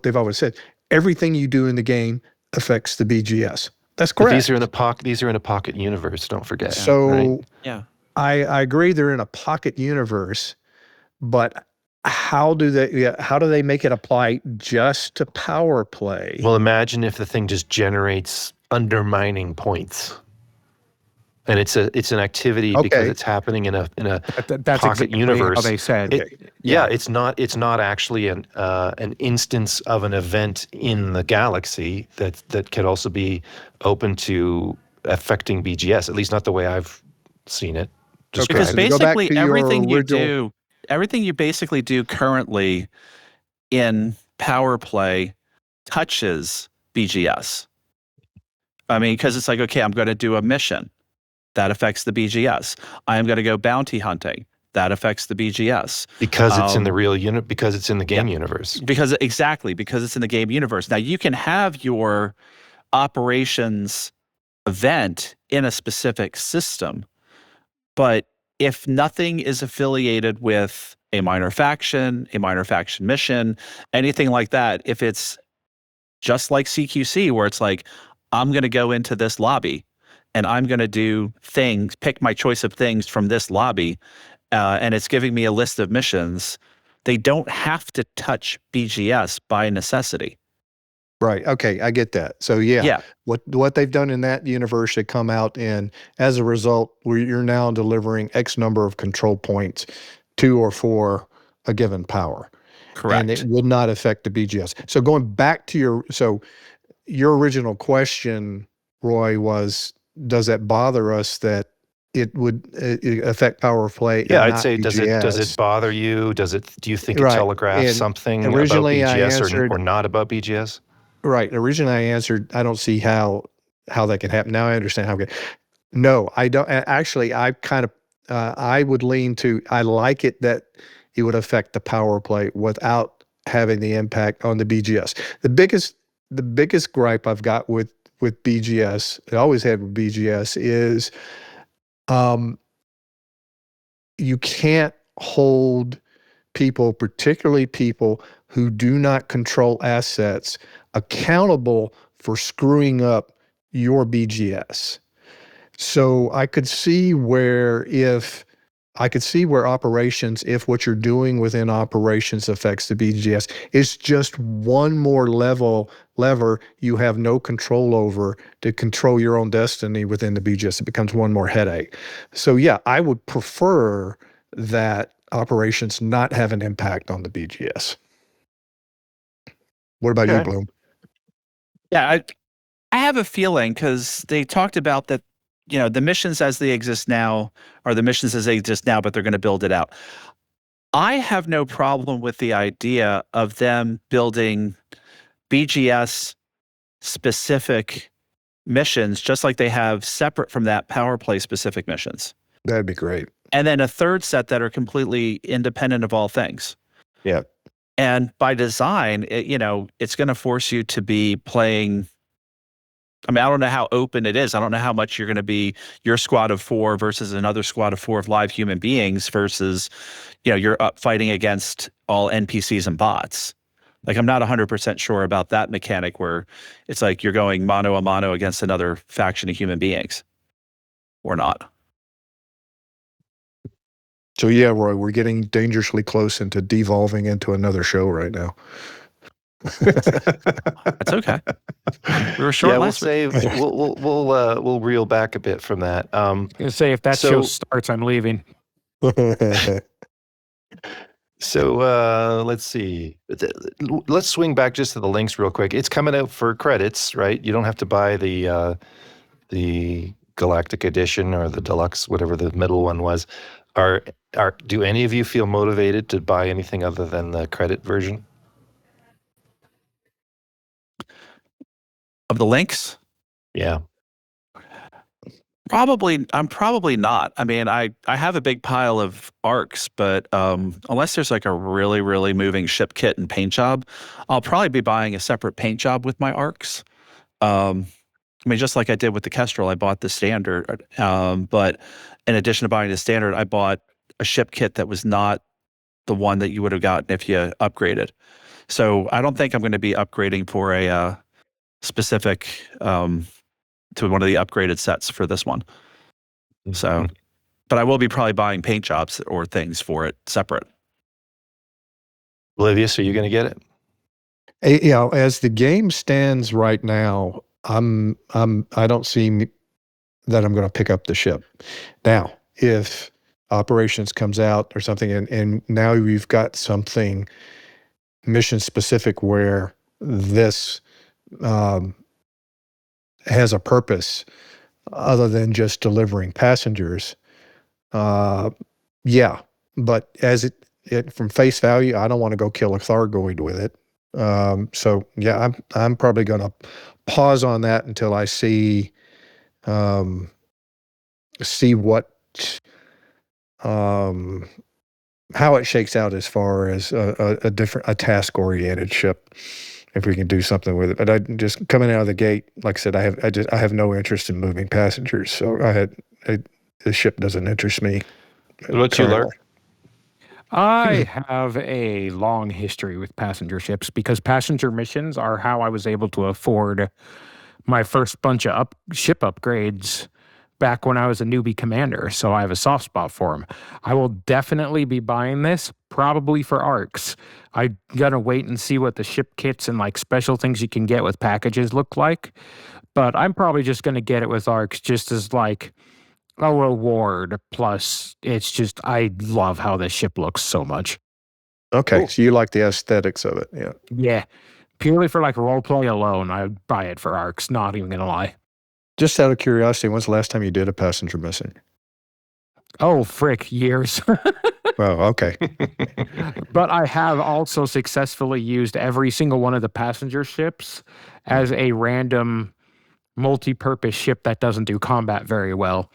they've always said. Everything you do in the game affects the BGS. That's correct. But these are in a pocket universe. Don't forget. So yeah, I agree. They're in a pocket universe, but how do they make it apply just to power play? Well, imagine if the thing just generates undermining points. And it's an activity because it's happening in a that's pocket exactly universe. How they said. It's not actually an instance of an event in the galaxy that could also be open to affecting BGS. At least not the way I've seen it described. Because basically everything you basically do currently in power play touches BGS. I mean, because it's like, okay, I'm going to do a mission. That affects the BGS. I am going to go bounty hunting. that affects the BGS. Because it's in the real unit, because it's in the game universe. Because it's in the game universe. Now you can have your operations event in a specific system, but if nothing is affiliated with a minor faction mission, anything like that, if it's just like CQC, where it's like, I'm going to go into this lobby and I'm going to do things, pick my choice of things from this lobby, and it's giving me a list of missions, they don't have to touch BGS by necessity. Right. Okay, I get that. So what they've done in that universe, they come out, and as a result, you're now delivering X number of control points to or for a given power. Correct. And it will not affect the BGS. So going back to your original question, Roy, was, does that bother us that it would affect power of play? Yeah, and I'd not say, BGS? does it bother you? Do you think it Right. telegraphs And something about originally I BGS answered- or not about BGS? Right. Originally, I answered, I don't see how that can happen. Now I understand how it can. No, I don't. Actually, I kind of, I would lean to, I like it that it would affect the power play without having the impact on the BGS. The biggest gripe I've got with BGS, I always had with BGS, is you can't hold people, particularly people who do not control assets, accountable for screwing up your BGS. So I could see where operations, if what you're doing within operations affects the BGS, it's just one more lever you have no control over to control your own destiny within the BGS. It becomes one more headache. So yeah, I would prefer that operations not have an impact on the BGS. What about you, Bloom? Yeah, I have a feeling, because they talked about that, the missions as they exist now are the missions as they exist now, but they're going to build it out. I have no problem with the idea of them building BGS specific missions, just like they have separate from that power play specific missions. That'd be great. And then a third set that are completely independent of all things. Yeah. And by design, it's going to force you to be playing. I mean, I don't know how open it is. I don't know how much you're going to be your squad of 4 versus another squad of 4 of live human beings versus, you're up fighting against all NPCs and bots. Like, I'm not 100% sure about that mechanic where it's like you're going mano a mano against another faction of human beings or not. So yeah, Roy, we're getting dangerously close into devolving into another show right now. That's okay. We were short last week. We'll reel back a bit from that. I was gonna say, if that show starts, I'm leaving. So let's see. Let's swing back just to the links real quick. It's coming out for credits, right? You don't have to buy the Galactic Edition or the Deluxe, whatever the middle one was. Do any of you feel motivated to buy anything other than the credit version? Of the links? Yeah. I'm probably not. I mean, I have a big pile of arcs, but unless there's like a really, really moving ship kit and paint job, I'll probably be buying a separate paint job with my arcs. I mean, just like I did with the Kestrel, I bought the standard. But in addition to buying the standard, I bought a ship kit that was not the one that you would have gotten if you upgraded. So I don't think I'm going to be upgrading for a specific to one of the upgraded sets for this one. So, but I will be probably buying paint jobs or things for it separate. Oblivious, are you going to get it? As the game stands right now, I don't see that I'm going to pick up the ship. Now, if operations comes out or something, and now we've got something mission specific where this has a purpose other than just delivering passengers, yeah. But as it from face value, I don't want to go kill a Thargoid with it. So yeah, I'm probably going to pause on that until I see what how it shakes out as far as a task-oriented ship, if we can do something with it. But I just coming out of the gate, like I said, I have no interest in moving passengers. So the ship doesn't interest me. What about you, Lark? I have a long history with passenger ships because passenger missions are how I was able to afford my first bunch of ship upgrades back when I was a newbie commander. So I have a soft spot for them. I will definitely be buying this, probably for arcs. I gotta wait and see what the ship kits and like special things you can get with packages look like. But I'm probably just gonna get it with arcs just as like a reward. Plus, it's just I love how this ship looks so much. Okay, Cool. so you like the aesthetics of it, yeah. Yeah, purely for like roleplay alone, I'd buy it for arcs. Not even gonna lie. Just out of curiosity, when's the last time you did a passenger mission? Oh, frick, years. Oh, okay. But I have also successfully used every single one of the passenger ships as a random multi-purpose ship that doesn't do combat very well.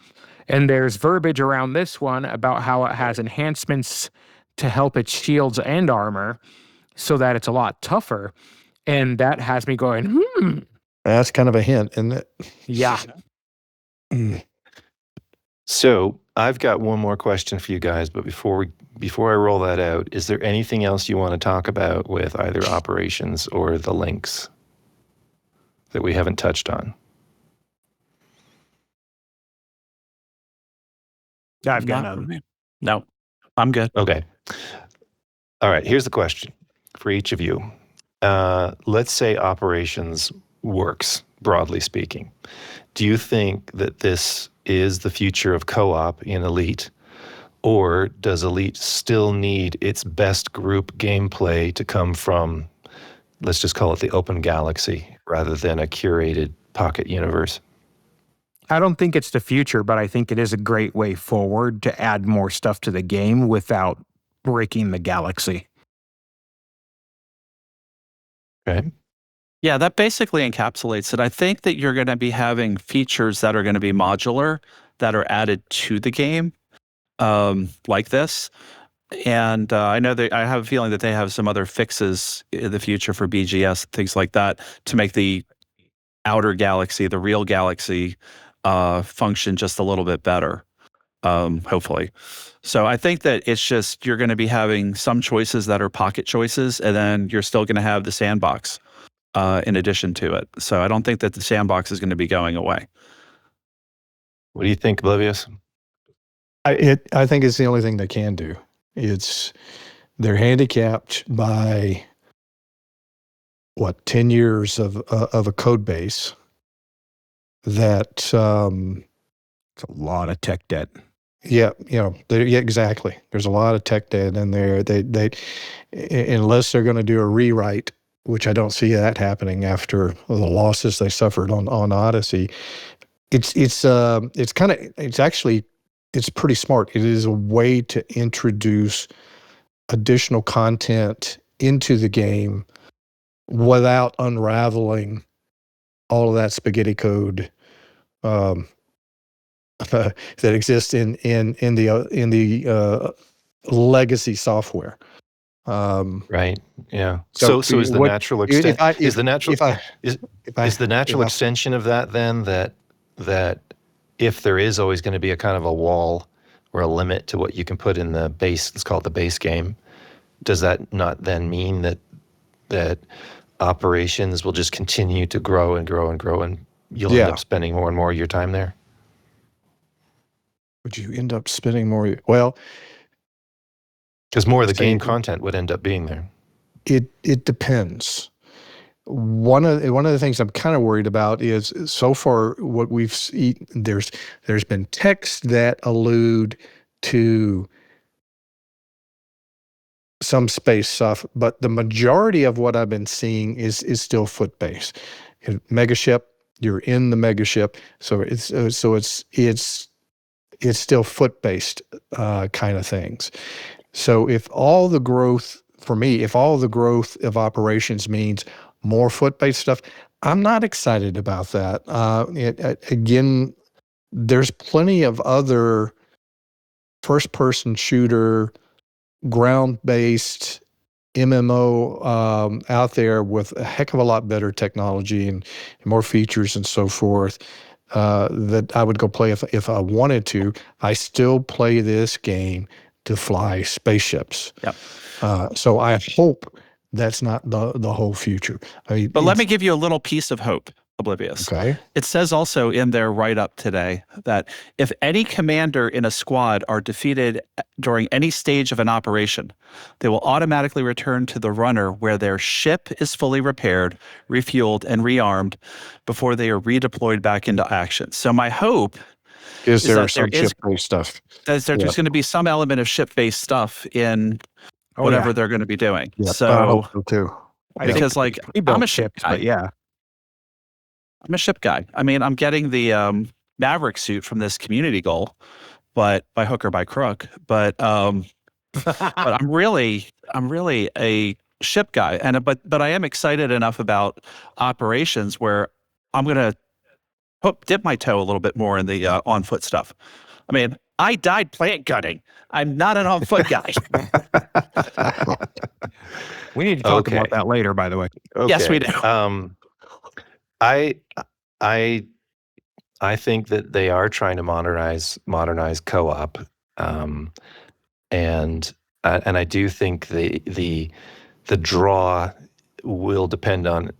And there's verbiage around this one about how it has enhancements to help its shields and armor so that it's a lot tougher. And that has me going, That's kind of a hint, isn't it? yeah. So I've got one more question for you guys, but before I roll that out, is there anything else you want to talk about with either operations or the links that we haven't touched on? I've got Not none. for me. No, I'm good. Okay. All right. Here's the question for each of you. Let's say operations works, broadly speaking. Do you think that this is the future of co-op in Elite? Or does Elite still need its best group gameplay to come from, let's just call it the open galaxy, rather than a curated pocket universe? I don't think it's the future, but I think it is a great way forward to add more stuff to the game without breaking the galaxy. Okay. Yeah, that basically encapsulates it. I think that you're going to be having features that are going to be modular that are added to the game, like this. And I know that I have a feeling that they have some other fixes in the future for BGS, things like that, to make the outer galaxy, the real galaxy, function just a little bit better, hopefully. So I think that it's just you're going to be having some choices that are pocket choices, and then you're still going to have the sandbox in addition to it. So I don't think that the sandbox is going to be going away. What do you think, Oblivious? I think it's the only thing they can do. They're handicapped by 10 years of a code base that It's a lot of tech debt. yeah, exactly. There's a lot of tech debt in there. They unless they're going to do a rewrite, which I don't see that happening after the losses they suffered on Odyssey. It's pretty smart. It is a way to introduce additional content into the game without unraveling all of that spaghetti code that exists in the legacy software. Right. Yeah. So So is the what- natural if extent I- is the natural if I- is if I- is the natural if I- extension of that then that if there is always going to be a kind of a wall or a limit to what you can put in the base, let's call it the base game, does that not then mean that operations will just continue to grow and grow and grow, and you'll end Yeah. up spending more and more of your time there? Would you end up spending more? Well, Because more of the game See- content would end up being there. it depends. One of the things I'm kind of worried about is so far what we've seen. There's been texts that allude to some space stuff, but the majority of what I've been seeing is still foot based. Megaship, you're in the megaship, so it's still foot based kind of things. So if all the growth of operations means more foot-based stuff, I'm not excited about that. Again, there's plenty of other first-person shooter, ground-based MMO out there with a heck of a lot better technology and more features and so forth that I would go play if I wanted to. I still play this game to fly spaceships. Yep. So I hope that's not the whole future. I mean, But let me give you a little piece of hope, Oblivious. Okay. It says also in their write-up today that if any commander in a squad are defeated during any stage of an operation, they will automatically return to the runner where their ship is fully repaired, refueled, and rearmed before they are redeployed back into action. So my hope Is there that some there is- ship-based stuff? is that there's going to be some element of ship-based stuff in whatever they're going to be doing. Yeah, I So hope so too. because like I'm a ship guy. but yeah. I'm a ship guy. I mean, I'm getting the Maverick suit from this community goal, but by hook or by crook. But I'm really a ship guy, and but I am excited enough about operations where I'm gonna dip my toe a little bit more in the on foot stuff. I mean, I died plant gunning. I'm not an on foot guy. We need to talk Okay. about that later, by the way. Yes, we do. I think that they are trying to modernize co-op, and I do think the draw will depend on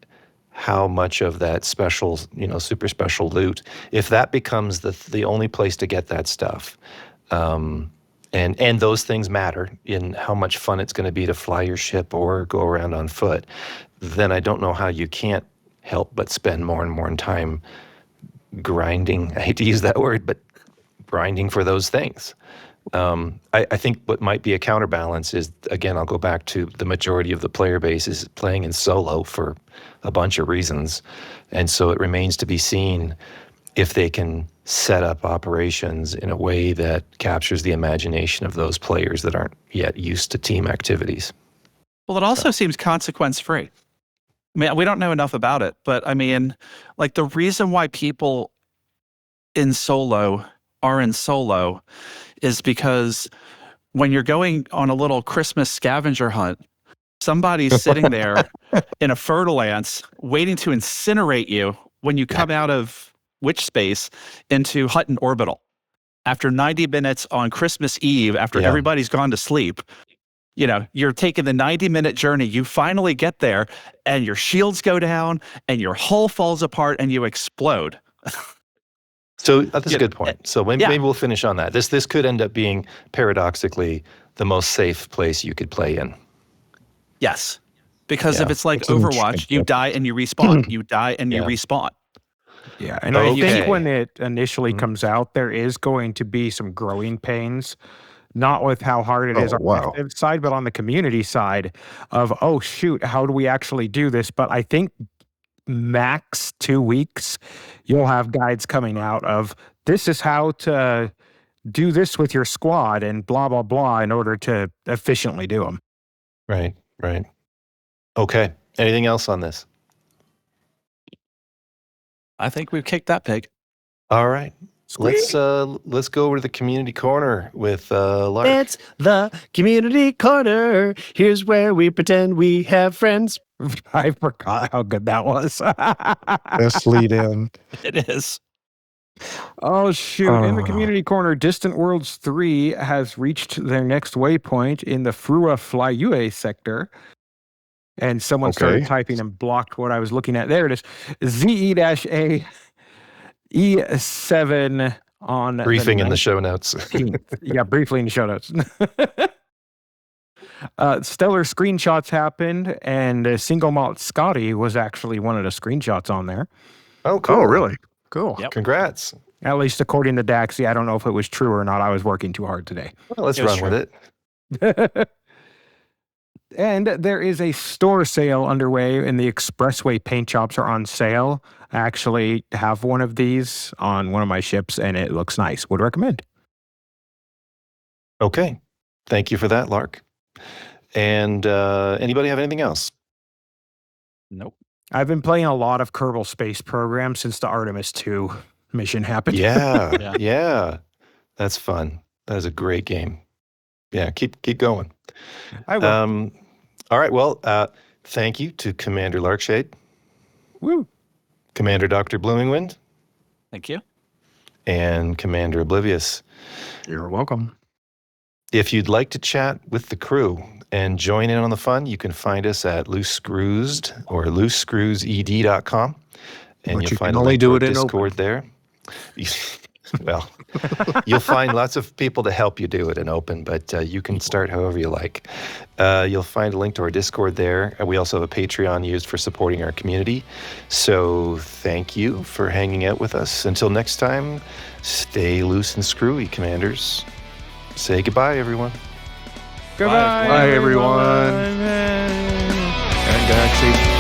how much of that special, super special loot, if that becomes the only place to get that stuff, and those things matter in how much fun it's going to be to fly your ship or go around on foot, then I don't know how you can't help but spend more and more time grinding. I hate to use that word, but grinding for those things. I think what might be a counterbalance is, again, I'll go back to the majority of the player base is playing in solo for a bunch of reasons. And so it remains to be seen if they can set up operations in a way that captures the imagination of those players that aren't yet used to team activities. Well, it also seems consequence free. I mean, we don't know enough about it, but I mean, like the reason why people are in solo is because when you're going on a little Christmas scavenger hunt, somebody's sitting there in a fertilance waiting to incinerate you when you come out of witch space into Hutton Orbital. After 90 minutes on Christmas Eve, after everybody's gone to sleep, you're taking the 90-minute journey. You finally get there and your shields go down and your hull falls apart and you explode. So that's a good point. So maybe we'll finish on that. This could end up being, paradoxically, the most safe place you could play in. Yes. Because if it's like Overwatch, you die and you respawn. You die and you respawn. Yeah, and I think when it initially comes out, there is going to be some growing pains, not with how hard it is on the active side, but on the community side of, oh, shoot, how do we actually do this? But I think max 2 weeks, you'll have guides coming out of this is how to do this with your squad and blah, blah, blah in order to efficiently do them. Right. Okay. Anything else on this? I think we've kicked that pig. All right. Let's go over to the community corner with Lark. It's the community corner. Here's where we pretend we have friends. I forgot how good that was. Best lead in. It is. Oh, shoot. In the community corner, Distant Worlds 3 has reached their next waypoint in the Frua Flyue sector. And someone started typing and blocked what I was looking at. There it is. ZE-A E7 on briefing in the show notes. Yeah, briefly in the show notes. Stellar screenshots happened, and Single Malt Scotty was actually one of the screenshots on there. Oh, cool. Oh, really? Cool. Yep. Congrats. At least according to Daxi. I don't know if it was true or not. I was working too hard today. Well, let's run with it. And there is a store sale underway, and the Expressway paint jobs are on sale. I actually have one of these on one of my ships, and it looks nice. Would recommend. Okay. Thank you for that, Lark. And anybody have anything else? Nope. I've been playing a lot of Kerbal Space Program since the Artemis 2 mission happened. Yeah. That's fun. That is a great game. Yeah, keep going. I will. All right. Well, thank you to Commander Larkshade. Woo. Commander Dr. Bloominwind. Thank you. And Commander Oblivious. You're welcome. If you'd like to chat with the crew and join in on the fun, you can find us at Loose Screwsed or loosescrewsed.com. And But you'll you find can a only link do to our it in Discord there. Well, you'll find lots of people to help you do it in open, but you can start however you like. You'll find a link to our Discord there. And we also have a Patreon used for supporting our community. So thank you for hanging out with us. Until next time, stay loose and screwy, Commanders. Say goodbye, everyone. Goodbye, Bye, everyone. everyone. And Galaxy.